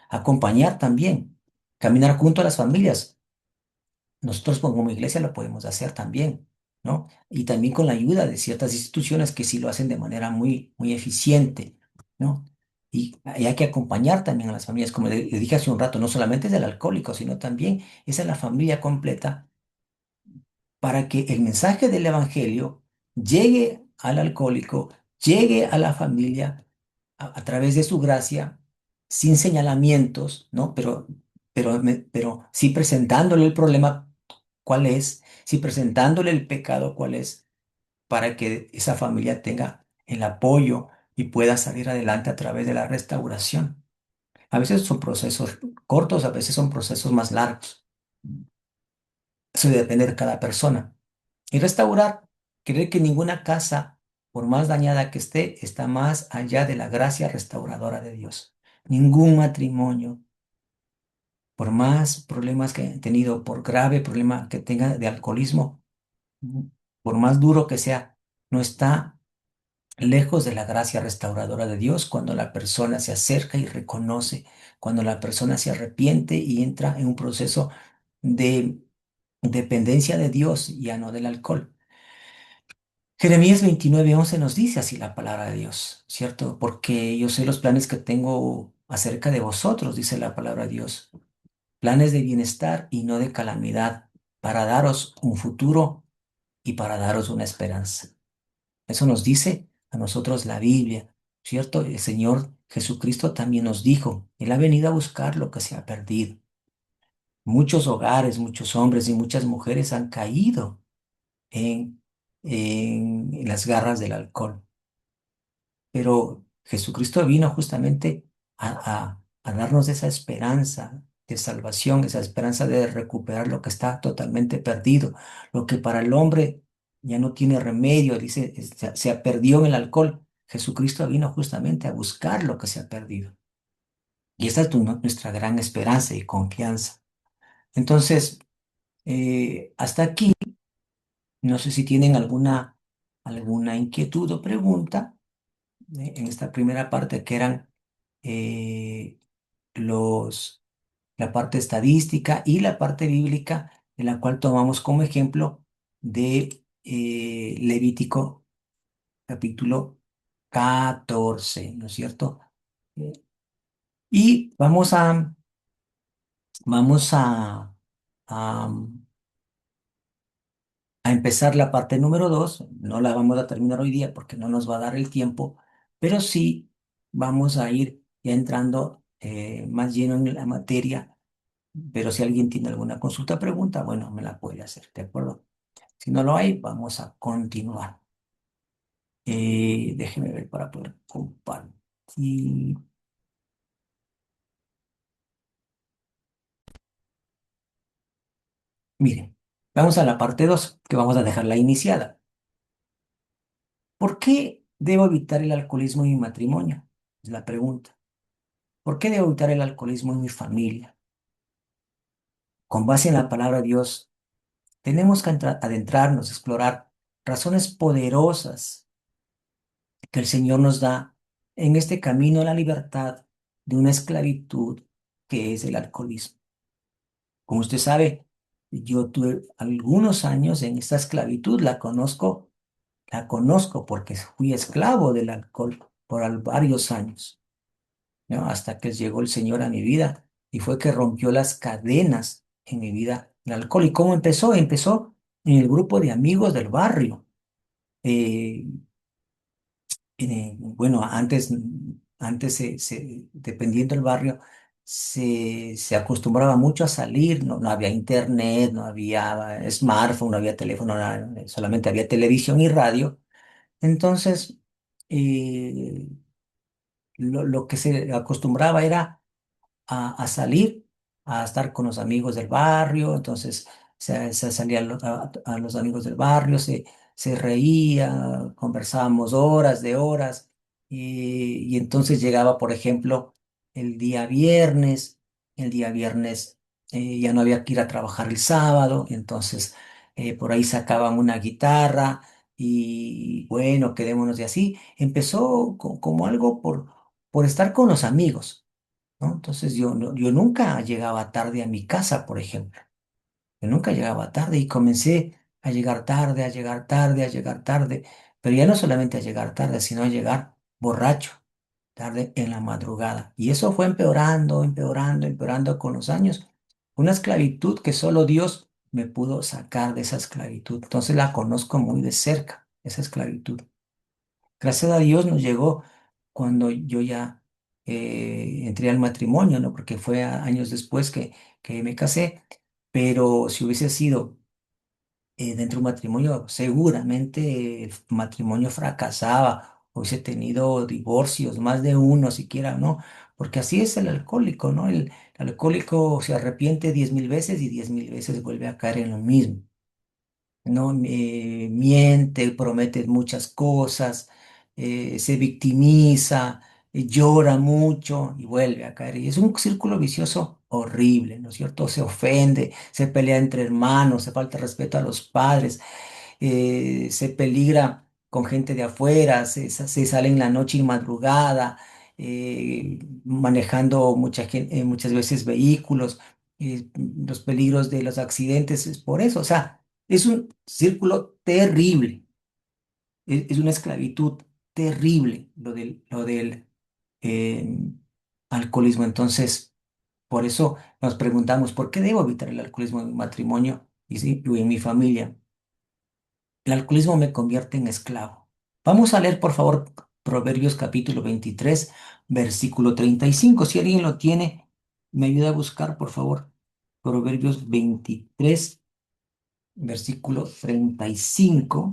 Acompañar también, caminar junto a las familias. Nosotros como iglesia lo podemos hacer también, ¿no? Y también con la ayuda de ciertas instituciones que sí lo hacen de manera muy eficiente, ¿no? Y hay que acompañar también a las familias, como le dije hace un rato, no solamente es el alcohólico, sino también es a la familia completa para que el mensaje del Evangelio llegue al alcohólico, llegue a la familia a través de su gracia, sin señalamientos, ¿no? Pero sí presentándole el problema cuál es, sí presentándole el pecado cuál es, para que esa familia tenga el apoyo y pueda salir adelante a través de la restauración. A veces son procesos cortos, a veces son procesos más largos. Eso depende de cada persona. Y restaurar, creer que ninguna casa, por más dañada que esté, está más allá de la gracia restauradora de Dios. Ningún matrimonio, por más problemas que hayan tenido, por grave problema que tenga de alcoholismo, por más duro que sea, no está lejos de la gracia restauradora de Dios cuando la persona se acerca y reconoce, cuando la persona se arrepiente y entra en un proceso de dependencia de Dios, ya no del alcohol. Jeremías 29:11 nos dice así la palabra de Dios, ¿cierto? Porque yo sé los planes que tengo acerca de vosotros, dice la palabra de Dios, planes de bienestar y no de calamidad, para daros un futuro y para daros una esperanza. Eso nos dice a nosotros la Biblia, ¿cierto? El Señor Jesucristo también nos dijo, Él ha venido a buscar lo que se ha perdido. Muchos hogares, muchos hombres y muchas mujeres han caído en, en las garras del alcohol. Pero Jesucristo vino justamente a darnos esa esperanza de salvación, esa esperanza de recuperar lo que está totalmente perdido, lo que para el hombre ya no tiene remedio, dice, se ha perdido en el alcohol. Jesucristo vino justamente a buscar lo que se ha perdido. Y esta es nuestra gran esperanza y confianza. Entonces, hasta aquí, no sé si tienen alguna inquietud o pregunta en esta primera parte que eran eh, los, la parte estadística y la parte bíblica, de la cual tomamos como ejemplo de Levítico capítulo 14, ¿no es cierto? Eh, Y vamos a, a empezar la parte número 2. No la vamos a terminar hoy día porque no nos va a dar el tiempo, pero sí vamos a ir ya entrando más lleno en la materia. Pero si alguien tiene alguna consulta, pregunta, bueno, me la puede hacer, ¿de acuerdo? Si no lo hay, vamos a continuar. Déjeme ver para poder compartir. Miren, vamos a la parte 2 que vamos a dejarla iniciada. ¿Por qué debo evitar el alcoholismo en mi matrimonio? Es la pregunta. ¿Por qué debo evitar el alcoholismo en mi familia? Con base en la palabra de Dios, tenemos que adentrarnos, explorar razones poderosas que el Señor nos da en este camino a la libertad de una esclavitud que es el alcoholismo. Como usted sabe, yo tuve algunos años en esta esclavitud, la conozco porque fui esclavo del alcohol por varios años, ¿no? Hasta que llegó el Señor a mi vida y fue que rompió las cadenas en mi vida el alcohol. ¿Y cómo empezó? Empezó en el grupo de amigos del barrio. Eh, bueno, antes dependiendo del barrio, se acostumbraba mucho a salir, no, no había internet, no había smartphone, no había teléfono, solamente había televisión y radio. Entonces, eh, lo que se acostumbraba era a salir, a estar con los amigos del barrio, entonces se salía a los amigos del barrio, se reía, conversábamos horas de horas, y entonces llegaba, por ejemplo, el día viernes, el día viernes ya no había que ir a trabajar el sábado, entonces por ahí sacaban una guitarra y bueno, quedémonos de así. Empezó como algo por estar con los amigos, ¿no? Entonces yo nunca llegaba tarde a mi casa, por ejemplo. Yo nunca llegaba tarde y comencé a llegar tarde, a llegar tarde, a llegar tarde. Pero ya no solamente a llegar tarde, sino a llegar borracho, tarde en la madrugada. Y eso fue empeorando, empeorando, empeorando con los años. Una esclavitud que solo Dios me pudo sacar de esa esclavitud. Entonces la conozco muy de cerca, esa esclavitud. Gracias a Dios nos llegó cuando yo ya entré al matrimonio, ¿no? Porque fue años después que me casé, pero si hubiese sido dentro de un matrimonio, seguramente el matrimonio fracasaba, hubiese tenido divorcios, más de uno siquiera, ¿no? Porque así es el alcohólico, ¿no? El alcohólico se arrepiente 10.000 veces y 10.000 veces vuelve a caer en lo mismo. ¿No? Miente, promete muchas cosas, se victimiza, llora mucho y vuelve a caer. Y es un círculo vicioso horrible, ¿no es cierto? Se ofende, se pelea entre hermanos, se falta respeto a los padres. se peligra con gente de afuera, se sale en la noche y madrugada, manejando muchas veces vehículos, los peligros de los accidentes, es por eso, o sea, es un círculo terrible, es una esclavitud terrible lo del eh, alcoholismo. Entonces, por eso nos preguntamos, ¿por qué debo evitar el alcoholismo en mi matrimonio y, y en mi familia? El alcoholismo me convierte en esclavo. Vamos a leer, por favor, Proverbios capítulo 23, versículo 35. Si alguien lo tiene, me ayuda a buscar, por favor. Proverbios 23, versículo 35.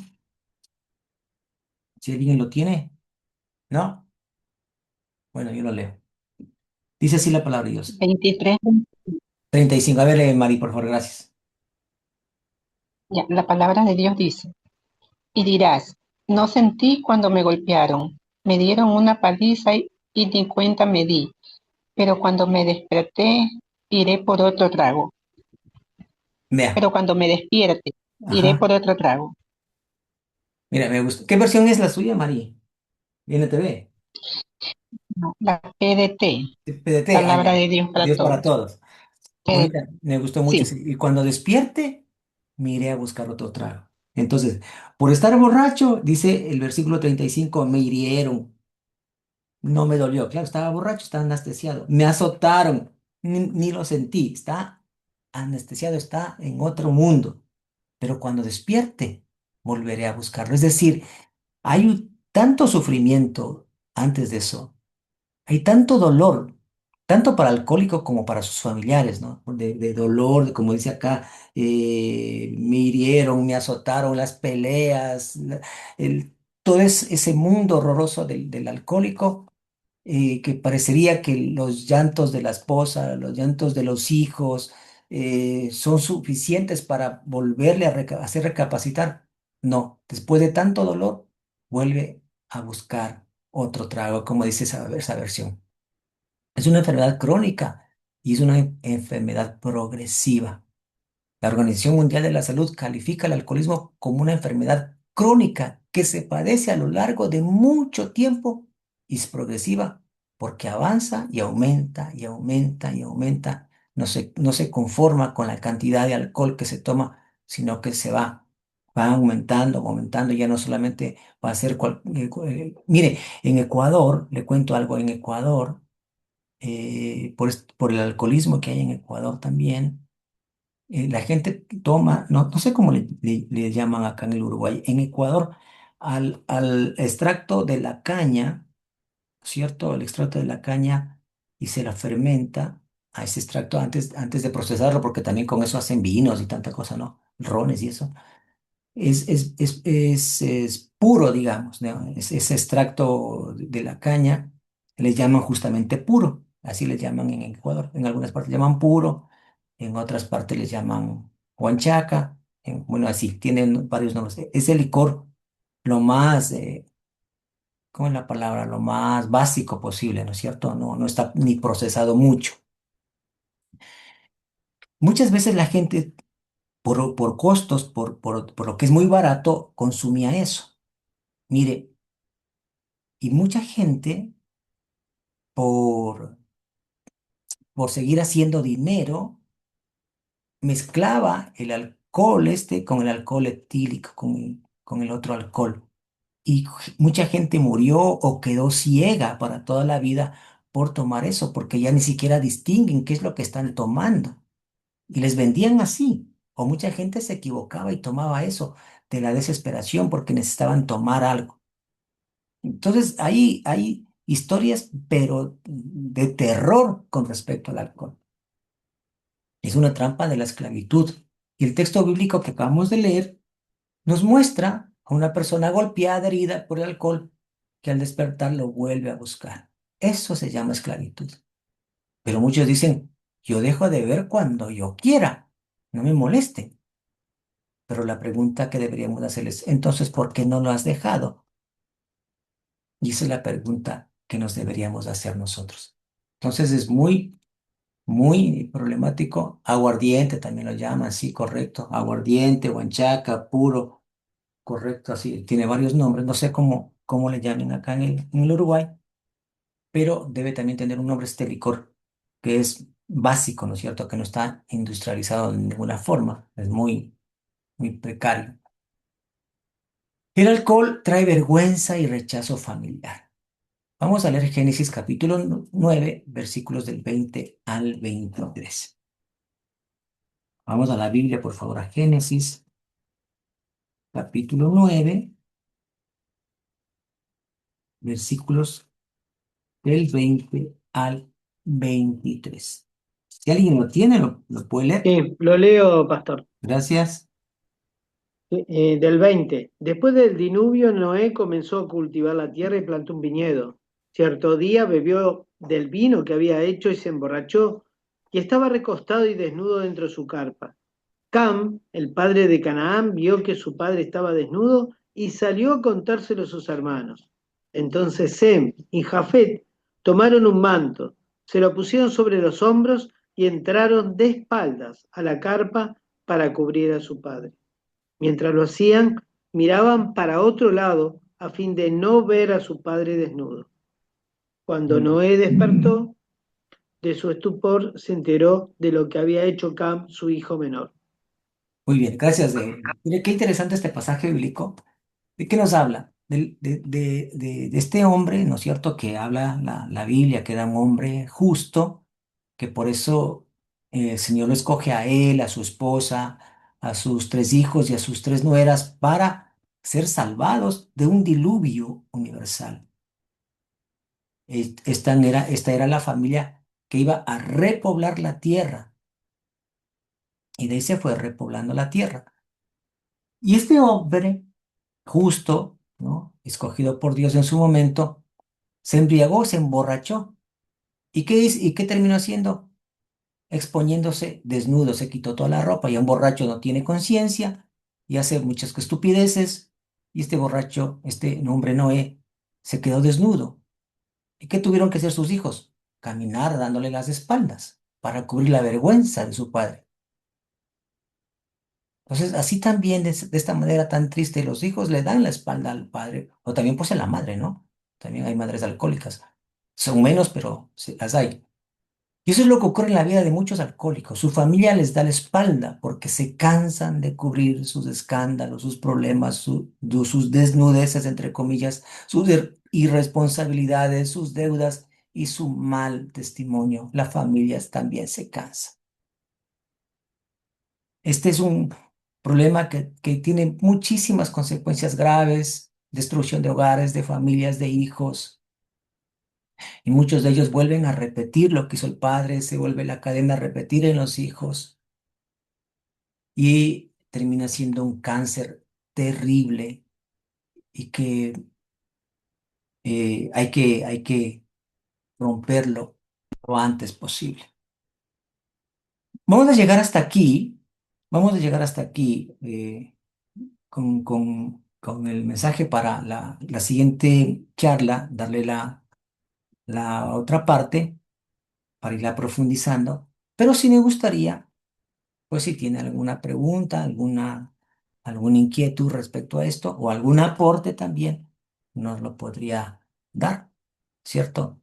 Si alguien lo tiene, ¿no? Bueno, yo lo leo. Dice así la palabra de Dios. 23. 35. A ver, Mari, por favor, gracias. Ya, la palabra de Dios dice, y dirás, no sentí cuando me golpearon, me dieron una paliza y ni cuenta me di, pero cuando me desperté, iré por otro trago, Vea. pero cuando me despierte, iré Ajá. por otro trago. Mira, me gusta. ¿Qué versión es la suya, Mari? NTV. No, la PDT, PDT. Ah, palabra ya. de Dios para Dios para todos. todos. PDT, Bonita, me gustó mucho. sí, Sí. Y cuando despierte, me iré a buscar otro trago. Entonces, por estar borracho, dice el versículo 35, me hirieron, no me dolió. Claro, estaba borracho, estaba anestesiado. Me azotaron, ni lo sentí. Está anestesiado, está en otro mundo. Pero cuando despierte, volveré a buscarlo. Es decir, hay tanto sufrimiento antes de eso. Hay tanto dolor, tanto para el alcohólico como para sus familiares, ¿no? De dolor, como dice acá, me hirieron, me azotaron, las peleas, todo ese mundo horroroso del alcohólico, que parecería que los llantos de la esposa, los llantos de los hijos, son suficientes para volverle a hacer recapacitar. No, después de tanto dolor, vuelve a buscar otro trago, como dice esa versión. Es una enfermedad crónica y es una enfermedad progresiva. La Organización Mundial de la Salud califica el alcoholismo como una enfermedad crónica que se padece a lo largo de mucho tiempo y es progresiva porque avanza y aumenta y aumenta y aumenta. No se conforma con la cantidad de alcohol que se toma, sino que va aumentando, aumentando. Ya no solamente va a ser mire, en Ecuador, le cuento algo, en Ecuador, por el alcoholismo que hay en Ecuador también, la gente toma, no sé cómo le llaman acá en el Uruguay, en Ecuador, al extracto de la caña, ¿cierto? El extracto de la caña y se la fermenta a ese extracto antes de procesarlo, porque también con eso hacen vinos y tanta cosa, ¿no? Rones y eso. Es puro, digamos, ¿no? Ese extracto de la caña le llaman justamente puro, así le llaman en Ecuador. En algunas partes le llaman puro, en otras partes les llaman huanchaca, bueno, así, tienen varios nombres. Es el licor lo más, ¿cómo es la palabra? Lo más básico posible, ¿no es cierto? No está ni procesado mucho. Muchas veces la gente, por costos, por lo que es muy barato, consumía eso. Mire, y mucha gente, por seguir haciendo dinero, mezclaba el alcohol con el alcohol etílico, con el otro alcohol. Y mucha gente murió o quedó ciega para toda la vida por tomar eso, porque ya ni siquiera distinguen qué es lo que están tomando. Y les vendían así. O mucha gente se equivocaba y tomaba eso de la desesperación porque necesitaban tomar algo. Entonces, hay historias, pero de terror con respecto al alcohol. Es una trampa de la esclavitud. Y el texto bíblico que acabamos de leer nos muestra a una persona golpeada, herida por el alcohol, que al despertar lo vuelve a buscar. Eso se llama esclavitud. Pero muchos dicen, yo dejo de beber cuando yo quiera, no me moleste. Pero la pregunta que deberíamos hacerles, entonces, ¿por qué no lo has dejado? Y esa es la pregunta que nos deberíamos hacer nosotros. Entonces es muy problemático. Aguardiente también lo llaman, sí, correcto. Aguardiente, huanchaca, puro. correcto, así, tiene varios nombres, no sé cómo le llamen acá en el Uruguay, pero debe también tener un nombre este licor, que es básico, ¿no es cierto? Que no está industrializado de ninguna forma, es muy precario. El alcohol trae vergüenza y rechazo familiar. Vamos a leer Génesis capítulo 9, versículos del 20 al 23. Vamos a la Biblia, por favor, a Génesis capítulo 9, versículos del 20 al 23. Si alguien lo tiene, lo puede leer. Sí, lo leo, pastor. Gracias. Del 20. Después del diluvio, Noé comenzó a cultivar la tierra y plantó un viñedo. Cierto día bebió del vino que había hecho y se emborrachó, y estaba recostado y desnudo dentro de su carpa. Cam, el padre de Canaán, vio que su padre estaba desnudo y salió a contárselo a sus hermanos. Entonces Sem y Jafet tomaron un manto, se lo pusieron sobre los hombros y entraron de espaldas a la carpa para cubrir a su padre. Mientras lo hacían, miraban para otro lado a fin de no ver a su padre desnudo. Cuando Noé despertó de su estupor, se enteró de lo que había hecho Cam, su hijo menor. Muy bien, gracias. Mire, qué interesante este pasaje bíblico. ¿De qué nos habla? De este hombre, ¿no es cierto?, que habla la Biblia, que era un hombre justo, que por eso el Señor lo escoge a él, a su esposa, a sus tres hijos y a sus tres nueras para ser salvados de un diluvio universal. Esta era la familia que iba a repoblar la tierra y de ahí se fue repoblando la tierra. Y este hombre justo, ¿no?, escogido por Dios en su momento, se embriagó, se emborrachó. ¿Y qué terminó haciendo? Exponiéndose desnudo, se quitó toda la ropa y un borracho no tiene conciencia y hace muchas estupideces. Y este borracho, este hombre Noé, se quedó desnudo. ¿Y qué tuvieron que hacer sus hijos? Caminar dándole las espaldas para cubrir la vergüenza de su padre. Entonces, así también, de esta manera tan triste, los hijos le dan la espalda al padre, o también pues en la madre, ¿no? También hay madres alcohólicas. Son menos, pero sí, las hay. Y eso es lo que ocurre en la vida de muchos alcohólicos. Su familia les da la espalda porque se cansan de cubrir sus escándalos, sus problemas, sus desnudeces, entre comillas, sus irresponsabilidades, sus deudas y su mal testimonio. La familia también se cansa. Este es un problema que tiene muchísimas consecuencias graves, destrucción de hogares, de familias, de hijos. Y muchos de ellos vuelven a repetir lo que hizo el padre, se vuelve la cadena a repetir en los hijos y termina siendo un cáncer terrible y que hay que romperlo lo antes posible. Vamos a llegar hasta aquí, vamos a llegar hasta aquí con el mensaje para la siguiente charla, darle la otra parte para irla profundizando, pero sí me gustaría, pues si tiene alguna pregunta, alguna inquietud respecto a esto o algún aporte también, nos lo podría dar, ¿cierto?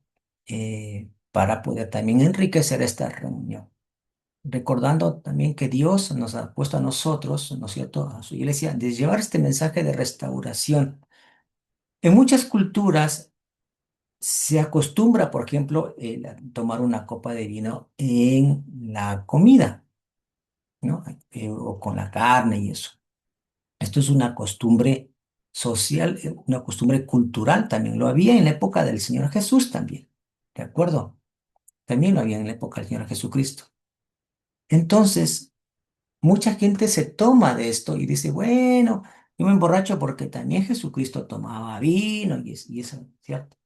Para poder también enriquecer esta reunión. Recordando también que Dios nos ha puesto a nosotros, ¿no es cierto?, a su iglesia, de llevar este mensaje de restauración. En muchas culturas se acostumbra, por ejemplo, tomar una copa de vino en la comida, ¿no? O con la carne y eso. Esto es una costumbre social, una costumbre cultural también. Lo había en la época del Señor Jesús también, ¿de acuerdo? También lo había en la época del Señor Jesucristo. Entonces, mucha gente se toma de esto y dice, bueno, yo me emborracho porque también Jesucristo tomaba vino y eso, ¿cierto?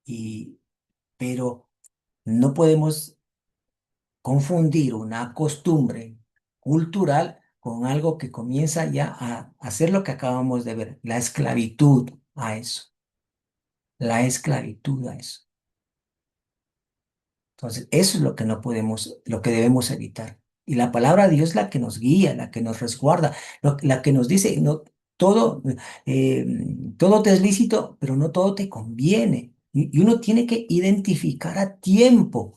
Y, pero no podemos confundir una costumbre cultural con algo que comienza ya a hacer lo que acabamos de ver, la esclavitud a eso, la esclavitud a eso. Entonces, eso es lo que no podemos, lo que debemos evitar. Y la palabra de Dios es la que nos guía, la que nos resguarda, la que nos dice, no, todo, eh, todo te es lícito, pero no todo te conviene. Y uno tiene que identificar a tiempo.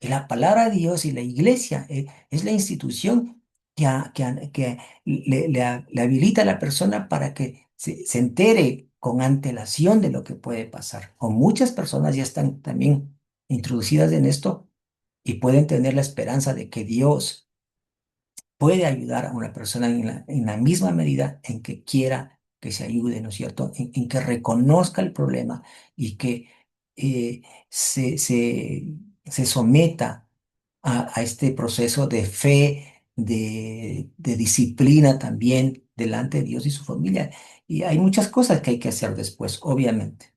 La palabra de Dios y la iglesia es la institución que le habilita a la persona para que se entere con antelación de lo que puede pasar. O muchas personas ya están también introducidas en esto y pueden tener la esperanza de que Dios puede ayudar a una persona en la misma medida en que quiera que se ayude, ¿no es cierto? En que reconozca el problema y que eh, se, se, se someta a este proceso de fe, de disciplina también delante de Dios y su familia. Y hay muchas cosas que hay que hacer después, obviamente.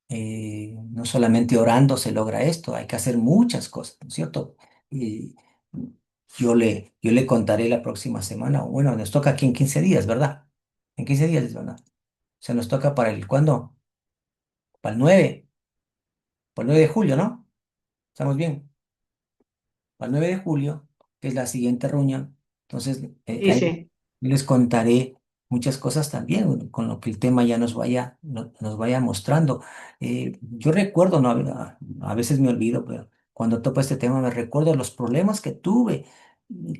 No solamente orando se logra esto, hay que hacer muchas cosas, ¿no es cierto? Y yo le contaré la próxima semana, o bueno, nos toca aquí en 15 días, ¿verdad? En 15 días, ¿verdad? Se nos toca para el, ¿cuándo? Para el 9, para el 9 de julio, ¿no? ¿Estamos bien? Al 9 de julio, que es la siguiente reunión. Entonces, Sí, ahí sí. les contaré muchas cosas también, bueno, con lo que el tema ya nos vaya mostrando. Yo recuerdo, no, a veces me olvido, pero cuando topo este tema me recuerdo los problemas que tuve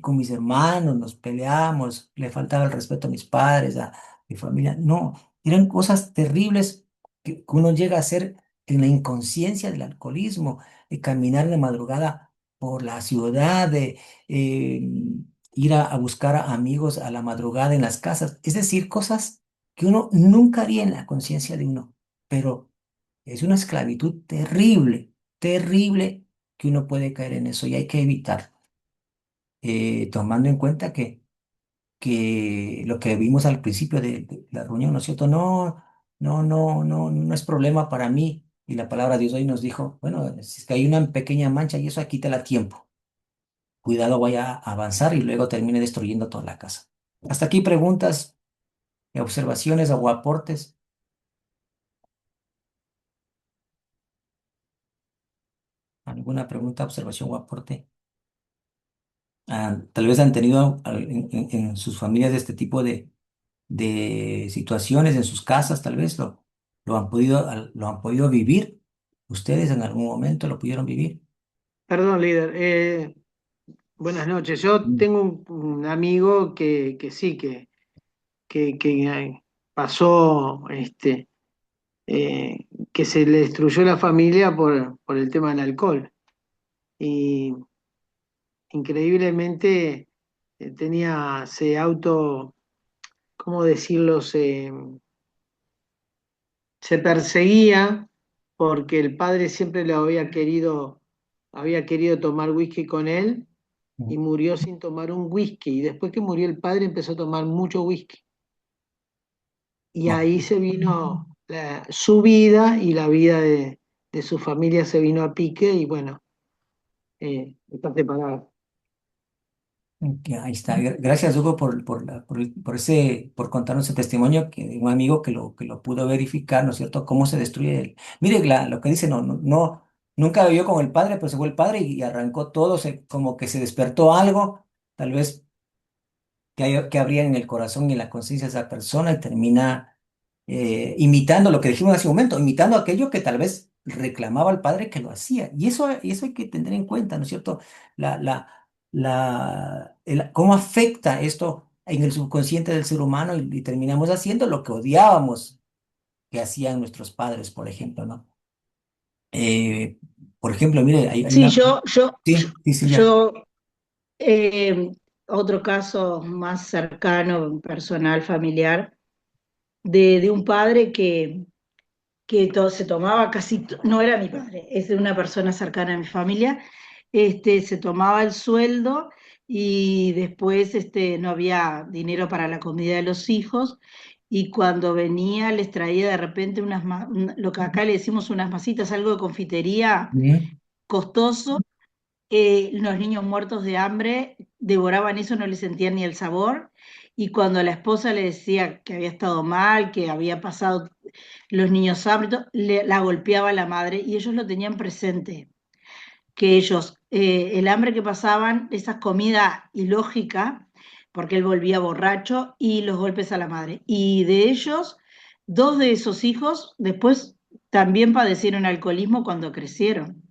con mis hermanos, nos peleamos, le faltaba el respeto a mis padres, a mi familia. No, eran cosas terribles que uno llega a hacer en la inconsciencia del alcoholismo, de caminar de madrugada por la ciudad, de ir a buscar a amigos a la madrugada en las casas. Es decir, cosas que uno nunca haría en la conciencia de uno, pero es una esclavitud terrible, terrible que uno puede caer en eso y hay que evitar, tomando en cuenta que lo que vimos al principio de la reunión, ¿no es cierto? No es problema para mí. Y la palabra de Dios hoy nos dijo, bueno, si es que hay una pequeña mancha y eso aquí te la tiempo. Cuidado, vaya a avanzar y luego termine destruyendo toda la casa. Hasta aquí preguntas, observaciones o aportes. ¿Alguna pregunta, observación o aporte? Tal vez han tenido en sus familias este tipo de situaciones, en sus casas, tal vez lo han podido vivir. ¿Ustedes en algún momento lo pudieron vivir? Perdón, líder. Buenas noches. Yo Mm. tengo un amigo que sí, que pasó, que se le destruyó la familia por el tema del alcohol. Y increíblemente se auto, ¿cómo decirlo? Se perseguía porque el padre siempre lo había querido tomar whisky con él y murió sin tomar un whisky. Y después que murió el padre empezó a tomar mucho whisky. Y No. ahí se vino su vida y la vida de su familia se vino a pique y bueno, está separada. Ya, ahí está. Gracias, Hugo, por contarnos ese testimonio de un amigo que lo pudo verificar, ¿no es cierto? Cómo se destruye el. Mire, lo que dice, nunca vivió con el padre, pero se fue el padre y arrancó todo, como que se despertó algo, tal vez que habría en el corazón y en la conciencia de esa persona y termina imitando lo que dijimos hace un momento, imitando aquello que tal vez reclamaba al padre que lo hacía. Y eso hay que tener en cuenta, ¿no es cierto? La, la, cómo afecta esto en el subconsciente del ser humano y terminamos haciendo lo que odiábamos que hacían nuestros padres, por ejemplo, ¿no? Eh, por ejemplo, mire, hay Sí, una. Sí, sí, Silvia. yo eh, otro caso más cercano, personal, familiar, de un padre que se tomaba casi, no era mi padre, es de una persona cercana a mi familia, se tomaba el sueldo y después no había dinero para la comida de los hijos y cuando venía les traía de repente lo que acá le decimos unas masitas, algo de confitería Ujú. costoso. Los niños muertos de hambre devoraban eso, no le sentían ni el sabor. Y cuando la esposa le decía que había estado mal, que había pasado los niños hambre, la golpeaba la madre y ellos lo tenían presente, que ellos, el hambre que pasaban, esa comida ilógica, porque él volvía borracho y los golpes a la madre. Y de ellos, dos de esos hijos después también padecieron alcoholismo cuando crecieron.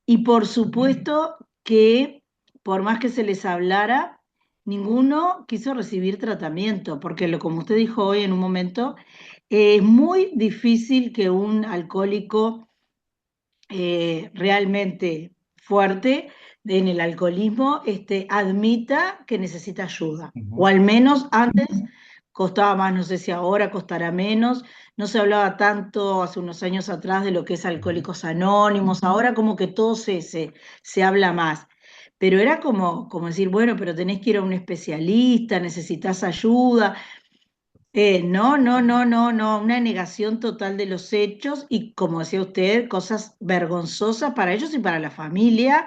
Y por supuesto que por más que se les hablara, ninguno quiso recibir tratamiento, porque como usted dijo hoy en un momento, es muy difícil que un alcohólico realmente fuerte en el alcoholismo admita que necesita ayuda. O Ujú. al menos antes costaba más, no sé si ahora costará menos. No se hablaba tanto hace unos años atrás de lo que es Ujú. Alcohólicos Anónimos, ahora como que todo se habla más. Pero era como decir, bueno, pero tenés que ir a un especialista, necesitas ayuda. No, no, no, no, no, una negación total de los hechos y, como decía usted, cosas vergonzosas para ellos y para la familia,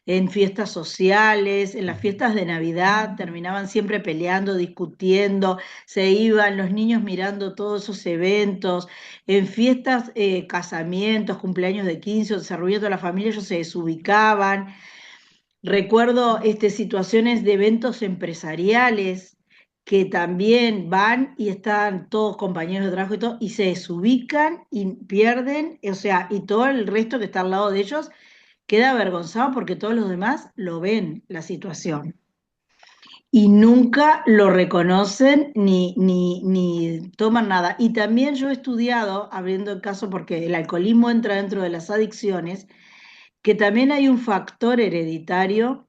en fiestas sociales, en las Ujú. fiestas de Navidad, terminaban siempre peleando, discutiendo, se iban los niños mirando todos esos eventos, en fiestas, casamientos, cumpleaños de 15, donde se reunía toda la familia, ellos se desubicaban. Recuerdo situaciones de eventos empresariales que también van y están todos compañeros de trabajo y todo, y se desubican y pierden, o sea, y todo el resto que está al lado de ellos queda avergonzado porque todos los demás lo ven la situación. Y nunca lo reconocen ni toman nada. Y también yo he estudiado, abriendo el caso, porque el alcoholismo entra dentro de las adicciones, que también hay un factor hereditario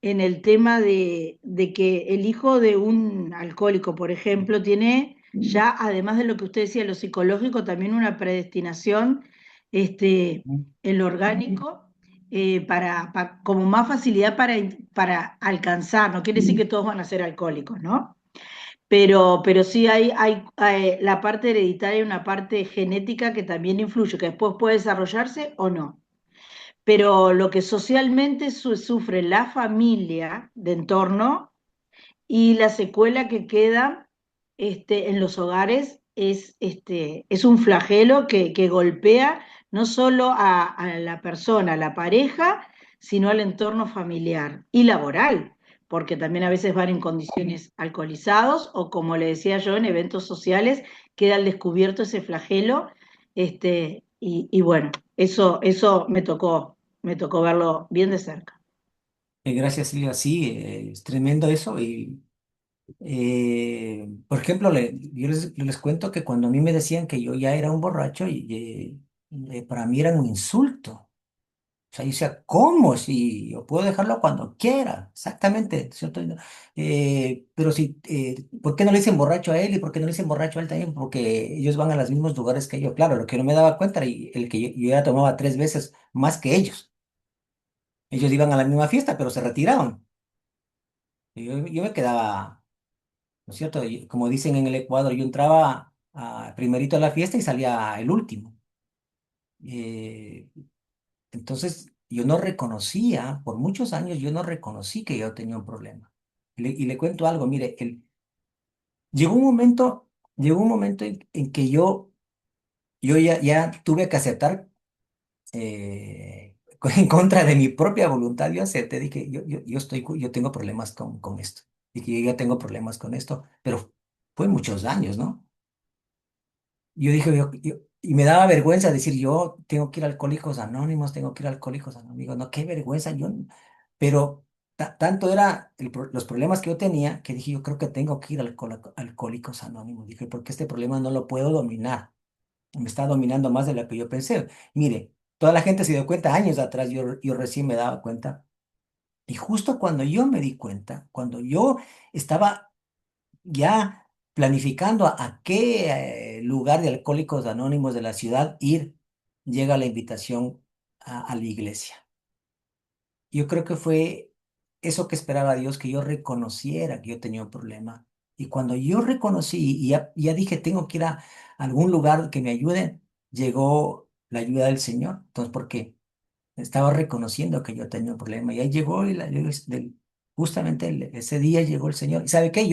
en el tema de que el hijo de un alcohólico, por ejemplo, tiene ya, además de lo que usted decía, lo psicológico, también una predestinación en lo orgánico, como más facilidad para alcanzar. No quiere decir que todos van a ser alcohólicos, ¿no? Pero sí hay la parte hereditaria y una parte genética que también influye, que después puede desarrollarse o no. Pero lo que socialmente sufre la familia de entorno y la secuela que queda en los hogares es un flagelo que golpea no solo a la persona, a la pareja, sino al entorno familiar y laboral, porque también a veces van en condiciones alcoholizados o, como le decía yo, en eventos sociales queda al descubierto ese flagelo, y bueno, eso me tocó verlo bien de cerca. Gracias, Silvia. Sí, es tremendo eso. Y, por ejemplo, yo les cuento que cuando a mí me decían que yo ya era un borracho, para mí era un insulto. O sea, yo decía, ¿cómo? Si yo puedo dejarlo cuando quiera, exactamente, ¿cierto? Pero si, ¿por qué no le dicen borracho a él y por qué no le dicen borracho a él también? Porque ellos van a los mismos lugares que yo. Claro, lo que no me daba cuenta era el que yo ya tomaba 3 veces más que ellos. Ellos iban a la misma fiesta, pero se retiraban. Y yo me quedaba, ¿no es cierto? Como dicen en el Ecuador, yo entraba primerito a la fiesta y salía el último. Eh, Entonces, yo no reconocía, por muchos años yo no reconocí que yo tenía un problema. Y le cuento algo, mire, llegó un momento, llegó un momento en que yo ya tuve que aceptar, en contra de mi propia voluntad, yo acepté, dije, yo tengo problemas con esto, y que yo ya tengo problemas con esto, pero fue muchos años, ¿no? Yo dije, y me daba vergüenza decir, yo tengo que ir a Alcohólicos Anónimos, tengo que ir a Alcohólicos Anónimos. No, qué vergüenza, pero tanto era los problemas que yo tenía que dije, yo creo que tengo que ir a Alcohólicos Anónimos. Dije, porque este problema no lo puedo dominar. Me está dominando más de lo que yo pensé. Mire, toda la gente se dio cuenta años atrás, yo recién me daba cuenta. Y justo cuando yo me di cuenta, cuando yo estaba ya planificando a qué lugar de Alcohólicos Anónimos de la ciudad ir, llega la invitación a la iglesia. Yo creo que fue eso que esperaba Dios, que yo reconociera que yo tenía un problema. Y cuando yo reconocí y ya dije, tengo que ir a algún lugar que me ayude, llegó la ayuda del Señor. Entonces, ¿por qué? Estaba reconociendo que yo tenía un problema y ahí llegó justamente ese día llegó el Señor. ¿Y sabe qué?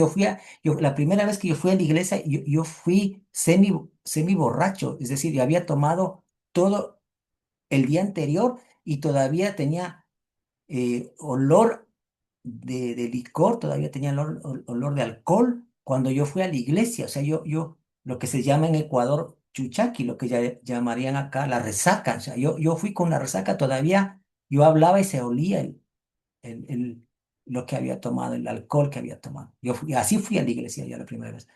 La primera vez que yo fui a la iglesia, yo fui semi borracho, es decir, yo había tomado todo el día anterior y todavía tenía olor de licor, todavía tenía olor de alcohol cuando yo fui a la iglesia. O sea, lo que se llama en Ecuador chuchaqui, lo que llamarían acá la resaca. O sea, yo fui con la resaca todavía, yo hablaba y se olía el, el- lo que había tomado, el alcohol que había tomado. Así fui a la iglesia ya la primera vez.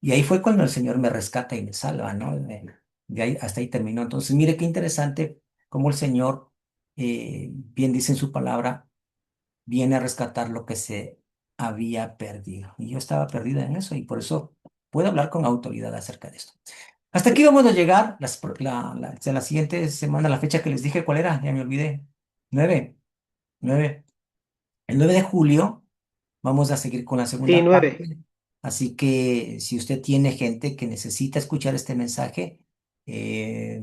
Y ahí fue cuando el Señor me rescata y me salva, ¿no? De ahí, hasta ahí terminó. Entonces, mire qué interesante cómo el Señor, bien dice en su palabra, viene a rescatar lo que se había perdido. Y yo estaba perdida en eso y por eso puedo hablar con autoridad acerca de esto. Hasta aquí vamos a llegar. En la siguiente semana, la fecha que les dije, ¿cuál era? Ya me olvidé. 9, 9. El 9 de julio vamos a seguir con la Sí, segunda 9. parte. Así que si usted tiene gente que necesita escuchar este mensaje, eh,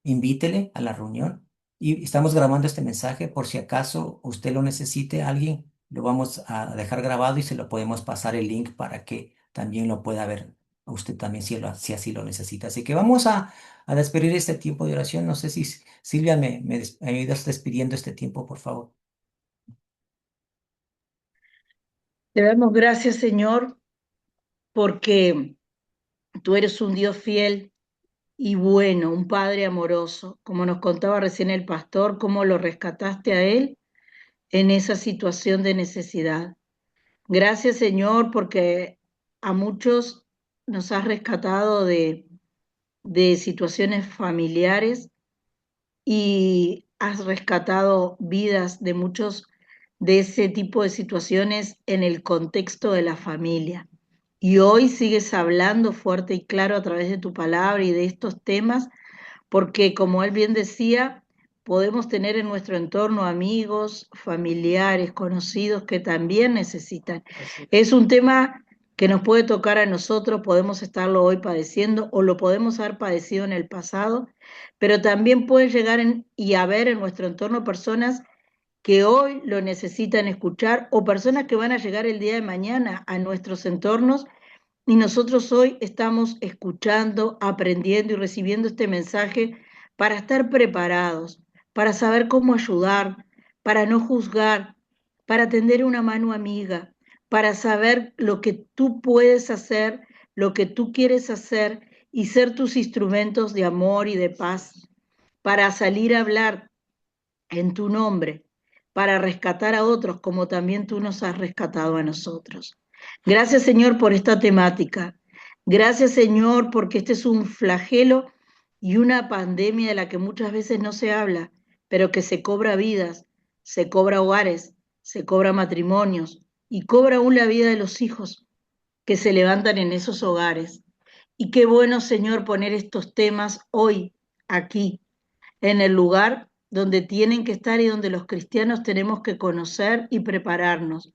invítele a la reunión. Y estamos grabando este mensaje por si acaso usted lo necesite, alguien, lo vamos a dejar grabado y se lo podemos pasar el link para que también lo pueda ver usted también si así lo necesita. Así que vamos a despedir este tiempo de oración. No sé si Silvia me ayudas despidiendo este tiempo, por favor. Te damos gracias, Señor, porque tú eres un Dios fiel y bueno, un Padre amoroso, como nos contaba recién el pastor, cómo lo rescataste a él en esa situación de necesidad. Gracias, Señor, porque a muchos nos has rescatado de situaciones familiares y has rescatado vidas de muchos de ese tipo de situaciones en el contexto de la familia. Y hoy sigues hablando fuerte y claro a través de tu palabra y de estos temas, porque como él bien decía, podemos tener en nuestro entorno amigos, familiares, conocidos que también necesitan. Es un tema que nos puede tocar a nosotros, podemos estarlo hoy padeciendo o lo podemos haber padecido en el pasado, pero también puede llegar y haber en nuestro entorno personas que hoy lo necesitan escuchar o personas que van a llegar el día de mañana a nuestros entornos y nosotros hoy estamos escuchando, aprendiendo y recibiendo este mensaje para estar preparados, para saber cómo ayudar, para no juzgar, para tender una mano amiga, para saber lo que tú puedes hacer, lo que tú quieres hacer y ser tus instrumentos de amor y de paz, para salir a hablar en tu nombre, para rescatar a otros como también tú nos has rescatado a nosotros. Gracias, Señor, por esta temática. Gracias, Señor, porque este es un flagelo y una pandemia de la que muchas veces no se habla, pero que se cobra vidas, se cobra hogares, se cobra matrimonios y cobra aún la vida de los hijos que se levantan en esos hogares. Y qué bueno, Señor, poner estos temas hoy, aquí, en el lugar donde tienen que estar y donde los cristianos tenemos que conocer y prepararnos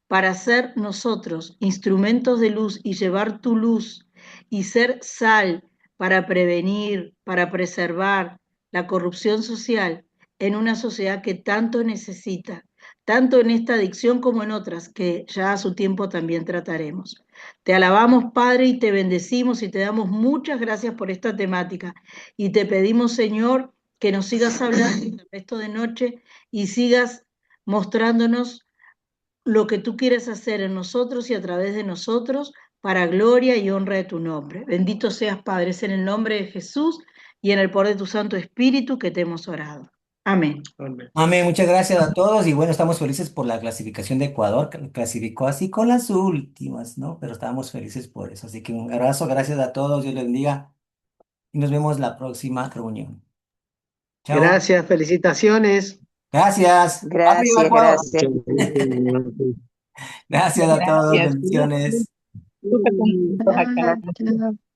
para ser nosotros instrumentos de luz y llevar tu luz y ser sal para prevenir, para preservar la corrupción social en una sociedad que tanto necesita, tanto en esta adicción como en otras que ya a su tiempo también trataremos. Te alabamos, Padre, y te bendecimos y te damos muchas gracias por esta temática. Y te pedimos, Señor, que nos sigas hablando el resto de noche y sigas mostrándonos lo que tú quieres hacer en nosotros y a través de nosotros para gloria y honra de tu nombre. Bendito seas, Padre, es en el nombre de Jesús y en el poder de tu Santo Espíritu que te hemos orado. Amén. Amén. Amén, muchas gracias a todos y bueno, estamos felices por la clasificación de Ecuador, que clasificó así con las últimas, ¿no? Pero estábamos felices por eso. Así que un abrazo, gracias a todos, Dios les bendiga y nos vemos la próxima reunión. Chao. Gracias, felicitaciones. Gracias. Arriba, Gracias, Ecuador. gracias. Gracias a todos, Gracias. bendiciones. Súper contentos acá.